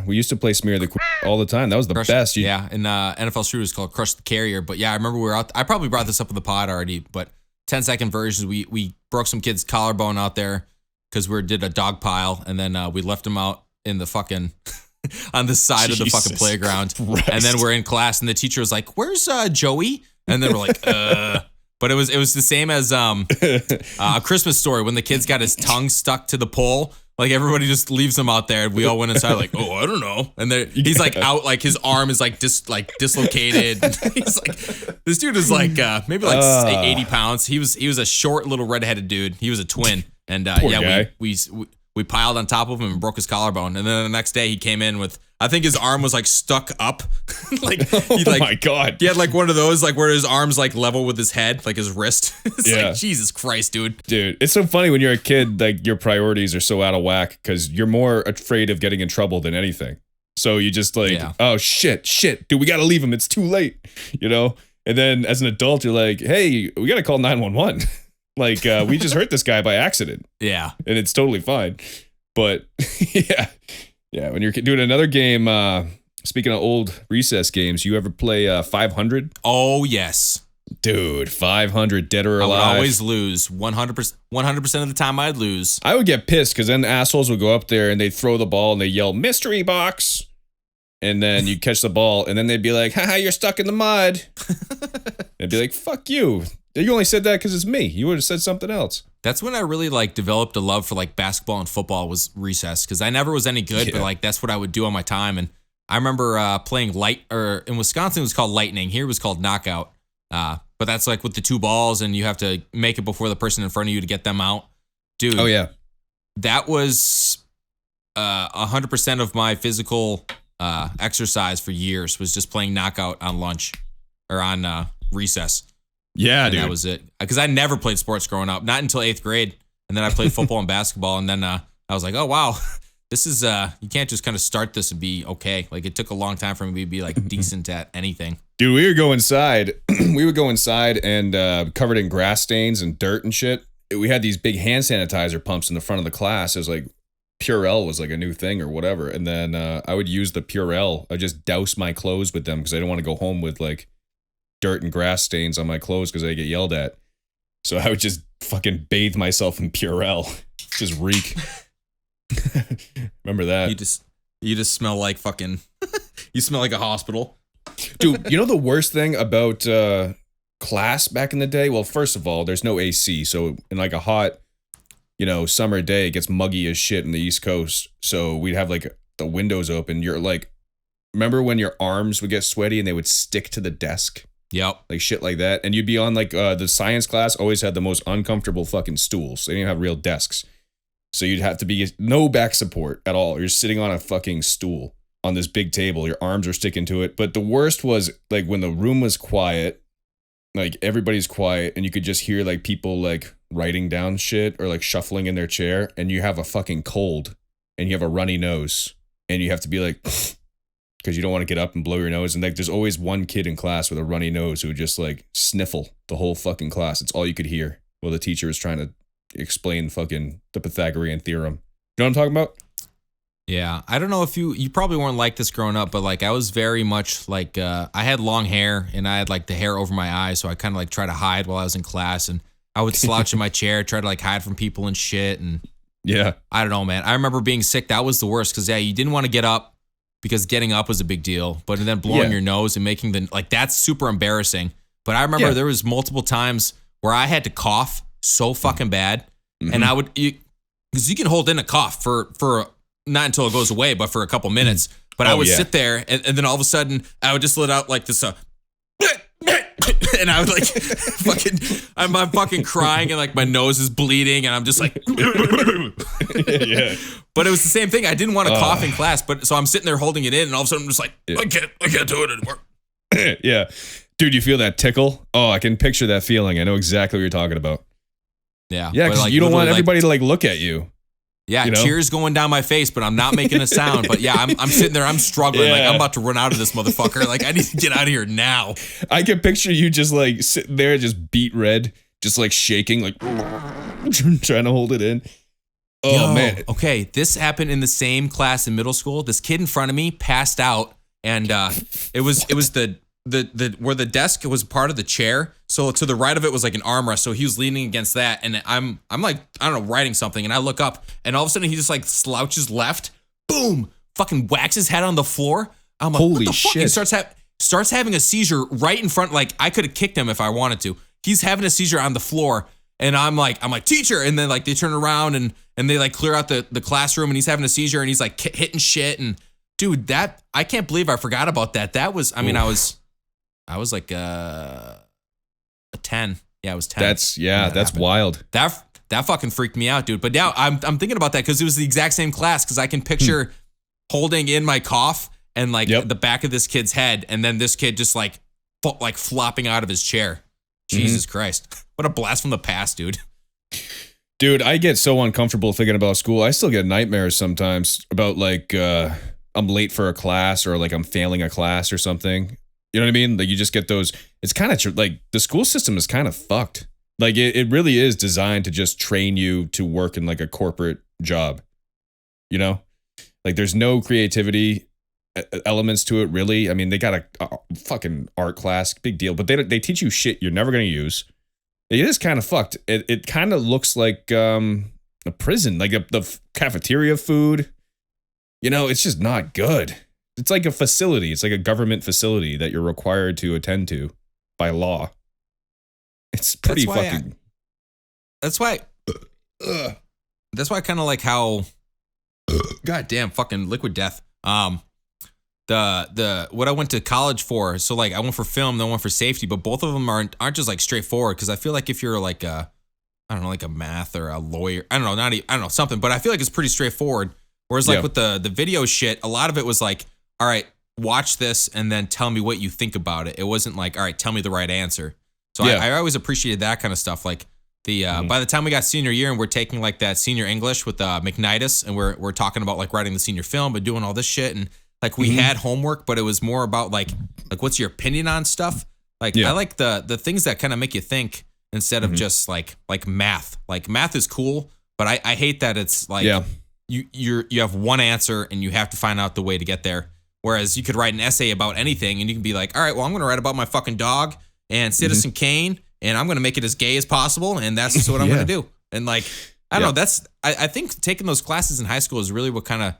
Speaker 4: We used to play Smear the all the time. That was the best.
Speaker 5: Yeah. And NFL Street was called Crush the Carrier. But yeah, I remember we were out. I probably brought this up in the pod already, but 10-second versions. We broke some kid's collarbone out there because we did a dog pile, and then we left him out in the fucking on the side of the fucking playground.
Speaker 4: Christ.
Speaker 5: And then we're in class, and the teacher was like, "Where's Joey?" And then we're like, But it was the same as A Christmas Story when the kid's got his tongue stuck to the pole. Like everybody just leaves him out there. We all went inside like, oh, I don't know. And he's like out, like his arm is like dislocated. He's like, this dude is like maybe like 80 pounds. He was a short little redheaded dude. He was a twin. And
Speaker 4: guy.
Speaker 5: we piled on top of him and broke his collarbone. And then the next day he came in with, I think his arm was like stuck up. Like,
Speaker 4: my God.
Speaker 5: He had like one of those, like where his arm's like level with his head, like his wrist. It's
Speaker 4: Yeah.
Speaker 5: like, Jesus Christ, dude.
Speaker 4: Dude, it's so funny when you're a kid, like your priorities are so out of whack because you're more afraid of getting in trouble than anything. So you just like, oh shit, dude, we gotta leave him. It's too late, you know? And then as an adult, you're like, hey, we gotta call 911. Like, we just hurt this guy by accident.
Speaker 5: Yeah.
Speaker 4: And it's totally fine. But yeah, when you're doing another game, speaking of old recess games, you ever play 500?
Speaker 5: Oh, yes.
Speaker 4: Dude, 500, dead or alive.
Speaker 5: I would always lose. 100% of the time I'd lose.
Speaker 4: I would get pissed because then assholes would go up there and they'd throw the ball and they yell, mystery box. And then you'd catch the ball and then they'd be like, haha, you're stuck in the mud. They'd be like, fuck you. You only said that because it's me. You would have said something else.
Speaker 5: That's when I really like developed a love for like basketball and football was recess because I never was any good, but like that's what I would do on my time. And I remember playing in Wisconsin it was called lightning. Here it was called knockout. But that's like with the two balls and you have to make it before the person in front of you to get them out. Dude.
Speaker 4: Oh yeah.
Speaker 5: That was 100% of my physical exercise for years was just playing knockout on lunch or on recess.
Speaker 4: Yeah,
Speaker 5: and
Speaker 4: dude.
Speaker 5: That was it. Because I never played sports growing up, not until 8th grade. And then I played football and basketball. And then I was like, oh, wow, this is, you can't just kind of start this and be okay. Like it took a long time for me to be like decent at anything.
Speaker 4: Dude, we would go inside. We would go inside and covered in grass stains and dirt and shit. We had these big hand sanitizer pumps in the front of the class. It was like Purell was like a new thing or whatever. And then I would use the Purell. I just douse my clothes with them because I didn't want to go home with like dirt and grass stains on my clothes because I get yelled at. So I would just fucking bathe myself in Purell. Just reek. Remember that?
Speaker 5: You just smell like fucking, you smell like a hospital.
Speaker 4: Dude, you know the worst thing about class back in the day? Well, first of all, there's no AC. So in like a hot, summer day, it gets muggy as shit in the East Coast. So we'd have like the windows open. You're like, remember when your arms would get sweaty and they would stick to the desk?
Speaker 5: Yep.
Speaker 4: Like shit like that. And you'd be on like the science class always had the most uncomfortable fucking stools. They didn't have real desks. So you'd have to be no back support at all. You're sitting on a fucking stool on this big table. Your arms are sticking to it. But the worst was like when the room was quiet, like everybody's quiet and you could just hear like people like writing down shit or like shuffling in their chair and you have a fucking cold and you have a runny nose and you have to be like, because you don't want to get up and blow your nose. And like, there's always one kid in class with a runny nose who would just like sniffle the whole fucking class. It's all you could hear while the teacher was trying to explain fucking the Pythagorean theorem. You know what I'm talking about?
Speaker 5: Yeah. I don't know if you probably weren't like this growing up, but like I was very much like, I had long hair and I had like the hair over my eyes. So I kind of like try to hide while I was in class and I would slouch in my chair, try to like hide from people and shit. And
Speaker 4: yeah,
Speaker 5: I don't know, man. I remember being sick. That was the worst. Cause you didn't want to get up. Because getting up was a big deal, but then blowing your nose and making that's super embarrassing. But I remember there was multiple times where I had to cough so fucking bad, and I would because you can hold in a cough for not until it goes away, but for a couple minutes. But I would sit there, and then all of a sudden I would just let out like this. And I would like I'm fucking crying and like my nose is bleeding and I'm just like,
Speaker 4: yeah.
Speaker 5: But it was the same thing. I didn't want to cough in class, but so I'm sitting there holding it in and all of a sudden I'm just like, I can't do it anymore.
Speaker 4: Yeah. Dude, you feel that tickle? Oh, I can picture that feeling. I know exactly what you're talking about.
Speaker 5: Yeah.
Speaker 4: Yeah, because you don't want everybody to like look at you.
Speaker 5: Yeah, tears going down my face, but I'm not making a sound. But yeah, I'm sitting there, I'm struggling. Like I'm about to run out of this motherfucker. Like I need to get out of here now.
Speaker 4: I can picture you just like sitting there, just beat red, just like shaking, like trying to hold it in. Oh man.
Speaker 5: Okay, this happened in the same class in middle school. This kid in front of me passed out, and it was the where the desk was part of the chair. So to the right of it was like an armrest. So he was leaning against that, and I'm like, I don't know, writing something, and I look up, and all of a sudden he just like slouches left, boom, fucking whacks his head on the floor. I'm like,
Speaker 4: holy
Speaker 5: what the fuck?
Speaker 4: shit!
Speaker 5: He starts having a seizure right in front. Like I could have kicked him if I wanted to. He's having a seizure on the floor, And I'm like, teacher. And then like they turn around and they like clear out the classroom and he's having a seizure and he's like hitting shit. And dude, that I can't believe I forgot about that. That was, I mean, I was like a 10. Yeah, I was 10.
Speaker 4: That's
Speaker 5: happened.
Speaker 4: wild.
Speaker 5: That fucking freaked me out, dude. But now I'm thinking about that because it was the exact same class because I can picture holding in my cough and like the back of this kid's head and then this kid just like flopping out of his chair. Jesus Christ. What a blast from the past, dude.
Speaker 4: Dude, I get so uncomfortable thinking about school. I still get nightmares sometimes about like I'm late for a class or like I'm failing a class or something. You know what I mean? Like you just get those. It's kind of like the school system is kind of fucked. Like it really is designed to just train you to work in like a corporate job. You know? Like there's no creativity elements to it really. I mean, they got a fucking art class, big deal, but they teach you shit you're never going to use. It is kind of fucked. It kind of looks like a prison, like the cafeteria food. You know, it's just not good. It's like a facility. It's like a government facility that you're required to attend to by law. It's pretty fucking.
Speaker 5: That's why I kind of like how. Goddamn fucking liquid death. The what I went to college for. So like I went for film, then I went for safety, but both of them aren't just like straightforward. Because I feel like if you're like I don't know, like a math or a lawyer, I don't know something, but I feel like it's pretty straightforward. Whereas like with the video shit, a lot of it was like, all right, watch this and then tell me what you think about it. It wasn't like, all right, tell me the right answer. So I always appreciated that kind of stuff. Like the by the time we got senior year and we're taking like that senior English with McNitus and we're talking about like writing the senior film, but doing all this shit and like we had homework, but it was more about like what's your opinion on stuff. Like I like the things that kind of make you think instead of just like math. Like math is cool, but I hate that it's like you have one answer and you have to find out the way to get there. Whereas you could write an essay about anything and you can be like, all right, well, I'm going to write about my fucking dog and Citizen Kane and I'm going to make it as gay as possible. And that's just what I'm going to do. And like, I don't know, I think taking those classes in high school is really what kind of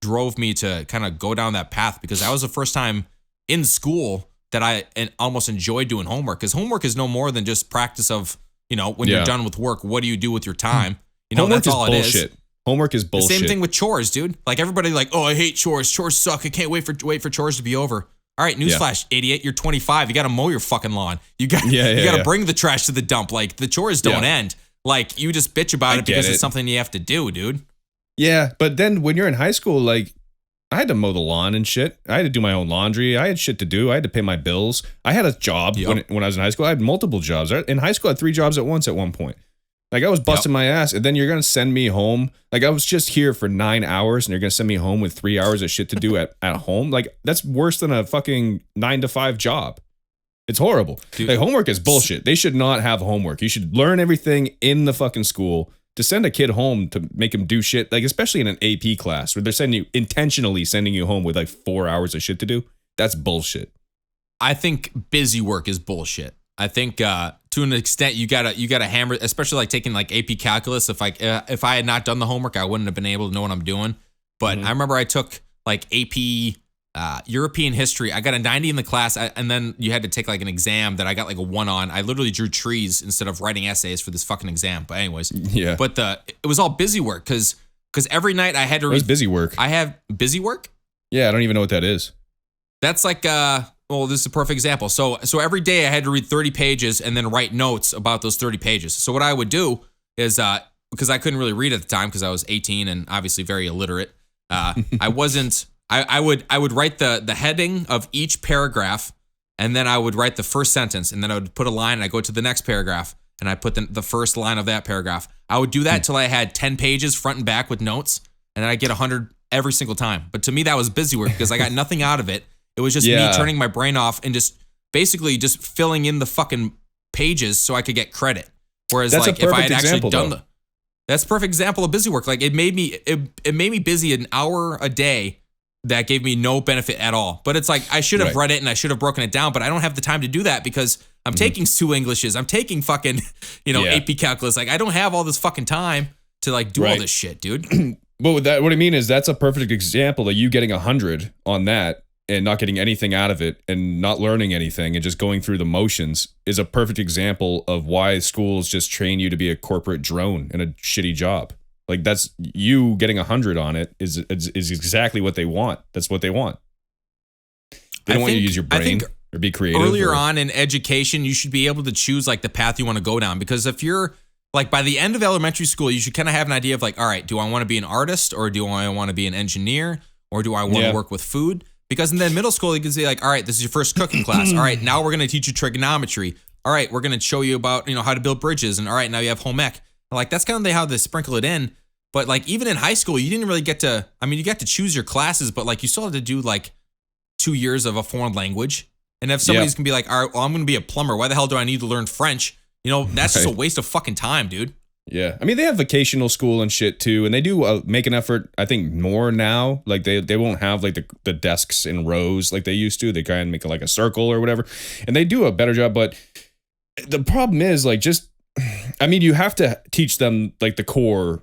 Speaker 5: drove me to kind of go down that path because that was the first time in school that I almost enjoyed doing homework because homework is no more than just practice of, you know, when you're done with work, what do you do with your time? You know,
Speaker 4: homework
Speaker 5: that's all
Speaker 4: bullshit.
Speaker 5: It is.
Speaker 4: Homework is bullshit.
Speaker 5: The same thing with chores, dude. Like everybody like, oh, I hate chores. Chores suck. I can't wait for chores to be over. All right, newsflash, idiot. You're 25. You got to mow your fucking lawn. You got to bring the trash to the dump. Like the chores don't end. Like you just bitch about it because it's something you have to do, dude. Yeah,
Speaker 4: but then when you're in high school, like I had to mow the lawn and shit. I had to do my own laundry. I had shit to do. I had to pay my bills. I had a job when I was in high school. I had multiple jobs. In high school, I had 3 jobs at once at one point. Like I was busting my ass, and then you're gonna send me home. Like I was just here for 9 hours, and you're gonna send me home with 3 hours of shit to do at home. Like that's worse than a fucking 9 to 5 job. It's horrible. Dude, like homework is bullshit. They should not have homework. You should learn everything in the fucking school. To send a kid home to make him do shit, like especially in an AP class where they're intentionally sending you home with like 4 hours of shit to do, that's bullshit.
Speaker 5: I think busy work is bullshit. I think to an extent you gotta hammer, especially like taking like AP calculus. If I had not done the homework, I wouldn't have been able to know what I'm doing. But I remember I took like AP European history. I got a 90 in the class, and then you had to take like an exam that I got like a 1 on. I literally drew trees instead of writing essays for this fucking exam. But anyways, But it was all busy work because every night I had to read.
Speaker 4: It was busy work.
Speaker 5: I have busy work.
Speaker 4: Yeah, I don't even know what that is.
Speaker 5: That's like well, this is a perfect example. So every day I had to read 30 pages and then write notes about those 30 pages. So what I would do is because I couldn't really read at the time because I was 18 and obviously very illiterate. I wasn't. I would write the heading of each paragraph, and then I would write the first sentence, and then I would put a line, and I go to the next paragraph, and I put the first line of that paragraph. I would do that till I had 10 pages front and back with notes, and then I get 100 every single time. But to me, that was busy work because I got nothing out of it. It was just me turning my brain off and just basically just filling in the fucking pages so I could get credit. Whereas
Speaker 4: that's
Speaker 5: like if I had actually done that's a perfect example of busy work. Like it made me busy an hour a day. That gave me no benefit at all. But it's like, I should have read it and I should have broken it down, but I don't have the time to do that because I'm taking 2 Englishes. I'm taking fucking, AP calculus. Like I don't have all this fucking time to like do all this shit, dude.
Speaker 4: But what I mean is that's a perfect example of you getting 100 on that and not getting anything out of it and not learning anything and just going through the motions is a perfect example of why schools just train you to be a corporate drone in a shitty job. Like that's you getting 100 on it is exactly what they want. That's what they want. They don't want you to use your brain or be creative.
Speaker 5: Earlier on in education, you should be able to choose like the path you want to go down, because if you're like by the end of elementary school, you should kind of have an idea of like, all right, do I want to be an artist or do I want to be an engineer or do I want to work with food? Because in then middle school, you can say like, all right, this is your first cooking class. All right, now we're going to teach you trigonometry. All right, we're going to show you about, how to build bridges. And all right, now you have home ec. Like that's kind of how they sprinkle it in. But like even in high school, you didn't really get to, you got to choose your classes, but like you still had to do like 2 years of a foreign language. And if somebody's going to be like, all right, well, I'm going to be a plumber. Why the hell do I need to learn French? That's just a waste of fucking time, dude.
Speaker 4: Yeah. I mean, they have vocational school and shit too. And they do make an effort, I think, more now. Like they won't have like the desks in rows like they used to. They kind of make like a circle or whatever. And they do a better job. But the problem is like you have to teach them like the core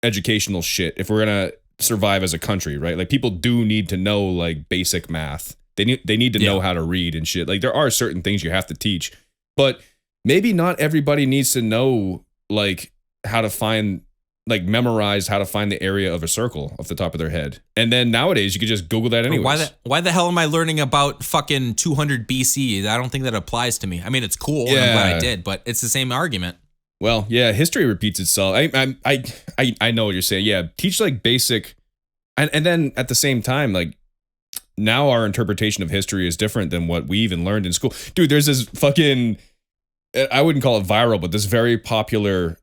Speaker 4: educational shit if we're going to survive as a country, right? Like people do need to know like basic math. They need to know how to read and shit. Like there are certain things you have to teach. But maybe not everybody needs to know like how to find, like memorize how to find the area of a circle off the top of their head. And then nowadays you could just Google that anyways.
Speaker 5: Why the hell am I learning about fucking 200 BC? I don't think that applies to me. I mean, it's cool and I'm glad I did, but it's the same argument.
Speaker 4: Well, yeah, history repeats itself. I know what you're saying. Yeah, teach like basic, and then at the same time, like now our interpretation of history is different than what we even learned in school. Dude, there's this fucking, I wouldn't call it viral, but this very popular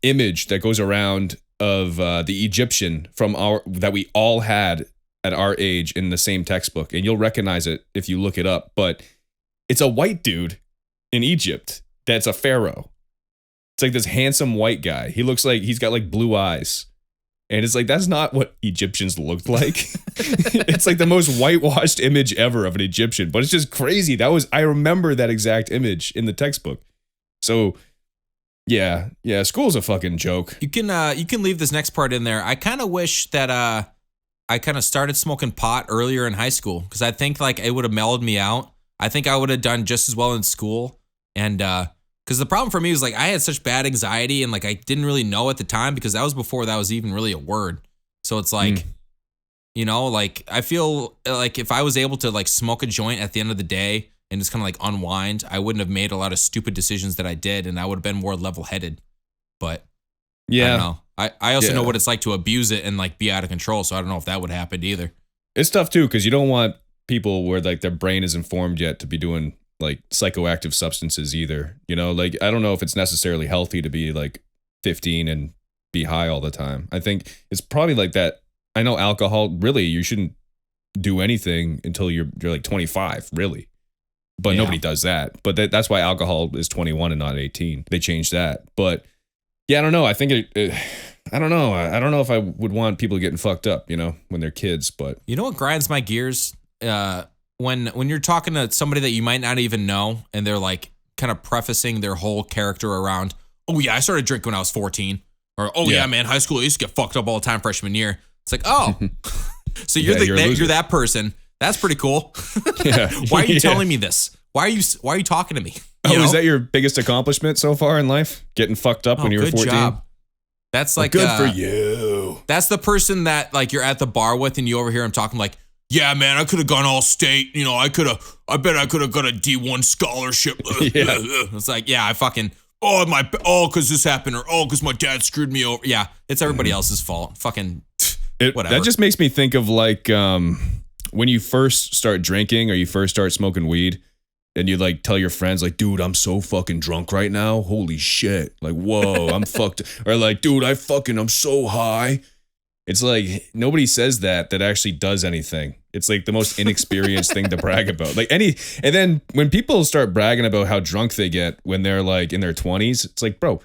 Speaker 4: image that goes around of the Egyptian that we all had at our age in the same textbook, and you'll recognize it if you look it up. But it's a white dude in Egypt that's a pharaoh. It's like this handsome white guy. He looks like he's got like blue eyes. And it's like, that's not what Egyptians looked like. It's like the most whitewashed image ever of an Egyptian, but it's just crazy. I remember that exact image in the textbook. So yeah, school's a fucking joke.
Speaker 5: You can leave this next part in there. I kind of wish that I kind of started smoking pot earlier in high school, because I think like it would have mellowed me out. I think I would have done just as well in school. And because the problem for me was like I had such bad anxiety and like I didn't really know at the time, because that was before that was even really a word. So it's like, like I feel like if I was able to like smoke a joint at the end of the day and just kind of like unwind, I wouldn't have made a lot of stupid decisions that I did, and I would have been more level-headed. But I don't know. I also know what it's like to abuse it and like be out of control. So I don't know if that would happen either.
Speaker 4: It's tough too, because you don't want people where like their brain isn't formed yet to be doing like psychoactive substances either. Like I don't know if it's necessarily healthy to be like 15 and be high all the time. I think it's probably like that. I know alcohol, really, you shouldn't do anything until you're like 25, really. But nobody does that. But that's why alcohol is 21 and not 18. They changed that. But yeah, I don't know. I think I don't know. I don't know if I would want people getting fucked up, when they're kids. But
Speaker 5: you know what grinds my gears? When you're talking to somebody that you might not even know, and they're like kind of prefacing their whole character around, oh yeah, I started drinking when I was 14, or oh yeah, man, high school I used to get fucked up all the time freshman year. It's like, oh, so you're you're that person. That's pretty cool. Why are you telling me this? Why are you talking to me?
Speaker 4: Is that your biggest accomplishment so far in life? Getting fucked up when you were 14? Job.
Speaker 5: That's like
Speaker 4: good for you.
Speaker 5: That's the person that like you're at the bar with, and you overhear him talking like, yeah, man, I could have gone all state. I bet I could have got a D1 scholarship. It's like, yeah, I fucking, because this happened, or because my dad screwed me over. Yeah, it's everybody else's fault. Fucking, whatever.
Speaker 4: That just makes me think of like when you first start drinking or you first start smoking weed, and you like tell your friends like, dude, I'm so fucking drunk right now. Holy shit. Like, whoa, I'm fucked. Or like, dude, I'm so high. It's like nobody says that actually does anything. It's like the most inexperienced thing to brag about. And then when people start bragging about how drunk they get when they're like in their 20s, it's like, bro,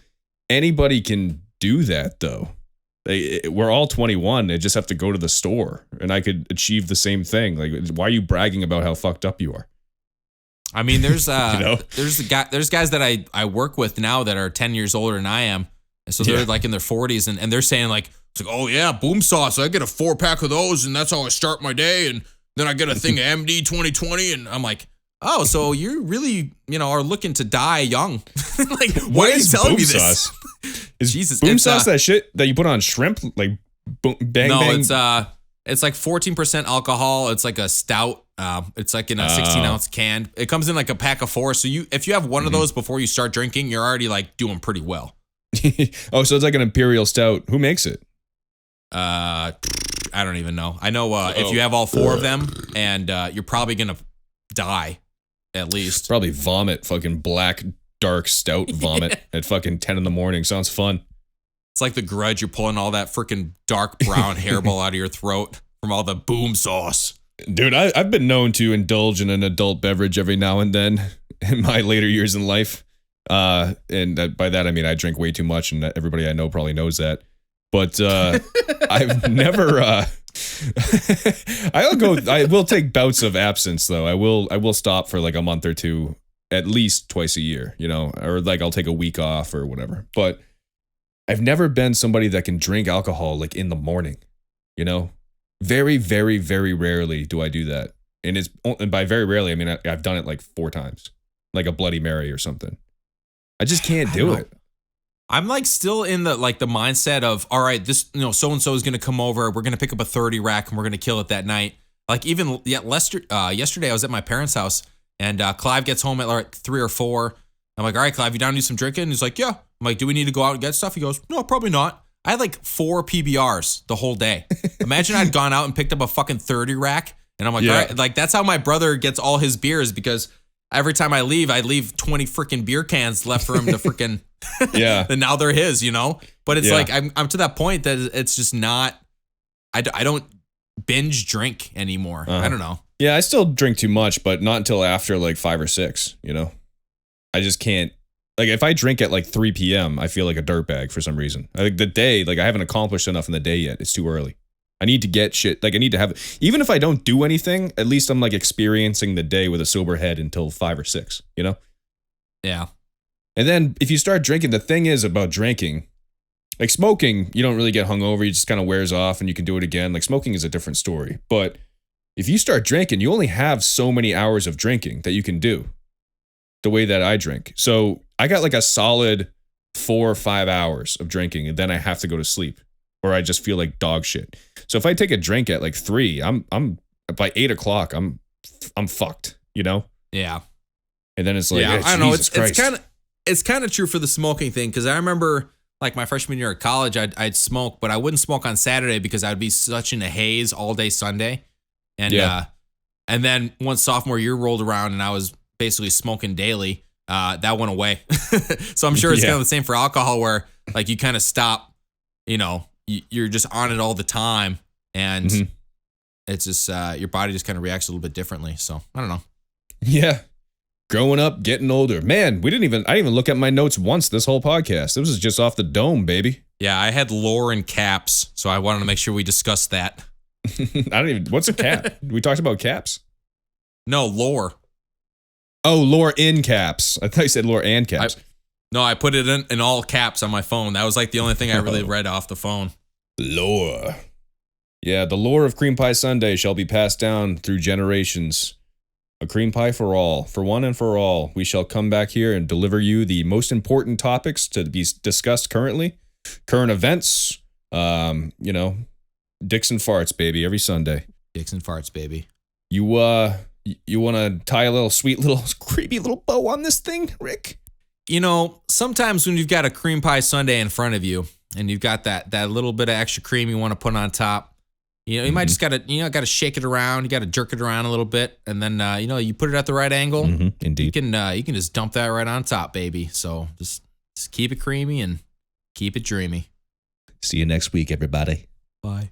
Speaker 4: anybody can do that though. We're all 21. They just have to go to the store, and I could achieve the same thing. Like, why are you bragging about how fucked up you are?
Speaker 5: I mean, there's there's guys that I work with now that are 10 years older than I am. And so they're like in their 40s, and they're saying like, it's like, oh yeah, boom sauce. I get a 4-pack of those, and that's how I start my day. And Then I get a thing of MD 2020, and I'm like, oh, so you really, are looking to die young. Like, why are you telling me this?
Speaker 4: Is
Speaker 5: Jesus,
Speaker 4: boom sauce that shit that you put on shrimp? Like, boom, bang,
Speaker 5: no,
Speaker 4: bang?
Speaker 5: it's like 14% alcohol. It's like a stout. It's like in a 16-ounce can. It comes in like a pack of 4. So if you have one of those before you start drinking, you're already like doing pretty well.
Speaker 4: Oh, so it's like an imperial stout. Who makes it?
Speaker 5: I don't even know. I know if you have all 4 of them, and you're probably gonna die, at least.
Speaker 4: Probably vomit, fucking black, dark stout vomit at fucking 10 in the morning. Sounds fun.
Speaker 5: It's like The Grudge. You're pulling all that freaking dark brown hairball out of your throat from all the boom sauce.
Speaker 4: Dude, I've been known to indulge in an adult beverage every now and then in my later years in life. And by that, I mean, I drink way too much, and everybody I know probably knows that. But I've never. I will take bouts of absence though. I will stop for like a month or two, at least twice a year, or like I'll take a week off or whatever. But I've never been somebody that can drink alcohol like in the morning, Very, very, very rarely do I do that. And by very rarely, I mean, I've done it like 4 times, like a Bloody Mary or something. I just can't do it.
Speaker 5: I'm like still in the mindset of, all right, this, so-and-so is going to come over. We're going to pick up a 30 rack and we're going to kill it that night. Like even yesterday I was at my parents' house, and Clive gets home at like 3 or 4. I'm like, all right, Clive, you down to do some drinking? He's like, yeah. I'm like, do we need to go out and get stuff? He goes, no, probably not. I had like 4 PBRs the whole day. Imagine I'd gone out and picked up a fucking 30 rack. And I'm like, all right, like that's how my brother gets all his beers, because every time I leave 20 freaking beer cans left for him to freaking, and now they're his, But it's like, I'm to that point that it's just not, I don't binge drink anymore. I don't know.
Speaker 4: Yeah, I still drink too much, but not until after like 5 or 6, I just can't. Like if I drink at like 3 p.m., I feel like a dirtbag for some reason. I think the day, like I haven't accomplished enough in the day yet. It's too early. I need to get shit. Like I need to have, even if I don't do anything, at least I'm like experiencing the day with a sober head until 5 or 6,
Speaker 5: Yeah.
Speaker 4: And then if you start drinking, the thing is about drinking, like smoking, you don't really get hungover. You just kind of wears off and you can do it again. Like smoking is a different story. But if you start drinking, you only have so many hours of drinking that you can do the way that I drink. So I got like a solid 4 or 5 hours of drinking, and then I have to go to sleep, or I just feel like dog shit. So if I take a drink at like 3, I'm by 8 o'clock, I'm fucked,
Speaker 5: Yeah.
Speaker 4: And then it's like,
Speaker 5: I don't know.
Speaker 4: Jesus
Speaker 5: It's kind of true for the smoking thing, because I remember like my freshman year at college, I'd smoke, but I wouldn't smoke on Saturday because I'd be such in a haze all day Sunday. And and then once sophomore year rolled around and I was basically smoking daily, that went away. So I'm sure it's kind of the same for alcohol, where like you kind of stop, you're just on it all the time, and it's just your body just kind of reacts a little bit differently. So I don't know.
Speaker 4: Yeah. Growing up, getting older. Man, I didn't even look at my notes once this whole podcast. This was just off the dome, baby.
Speaker 5: Yeah, I had lore in caps, so I wanted to make sure we discussed that.
Speaker 4: What's a cap? We talked about caps?
Speaker 5: No, lore.
Speaker 4: Oh, lore in caps. I thought you said lore and caps.
Speaker 5: I put it in all caps on my phone. That was like the only thing I really read off the phone.
Speaker 4: Lore. Yeah, the lore of cream pie sundae shall be passed down through generations. A cream pie for all, for one and for all. We shall come back here and deliver you the most important topics to be discussed currently. Current events, dicks and farts, baby, every Sunday.
Speaker 5: Dicks and farts, baby.
Speaker 4: You want to tie a little sweet little creepy little bow on this thing, Rick?
Speaker 5: Sometimes when you've got a cream pie sundae in front of you and you've got that little bit of extra cream you want to put on top, you might just gotta shake it around. You gotta jerk it around a little bit, and then you put it at the right angle.
Speaker 4: Indeed,
Speaker 5: you can just dump that right on top, baby. So just keep it creamy and keep it dreamy.
Speaker 4: See you next week, everybody.
Speaker 5: Bye.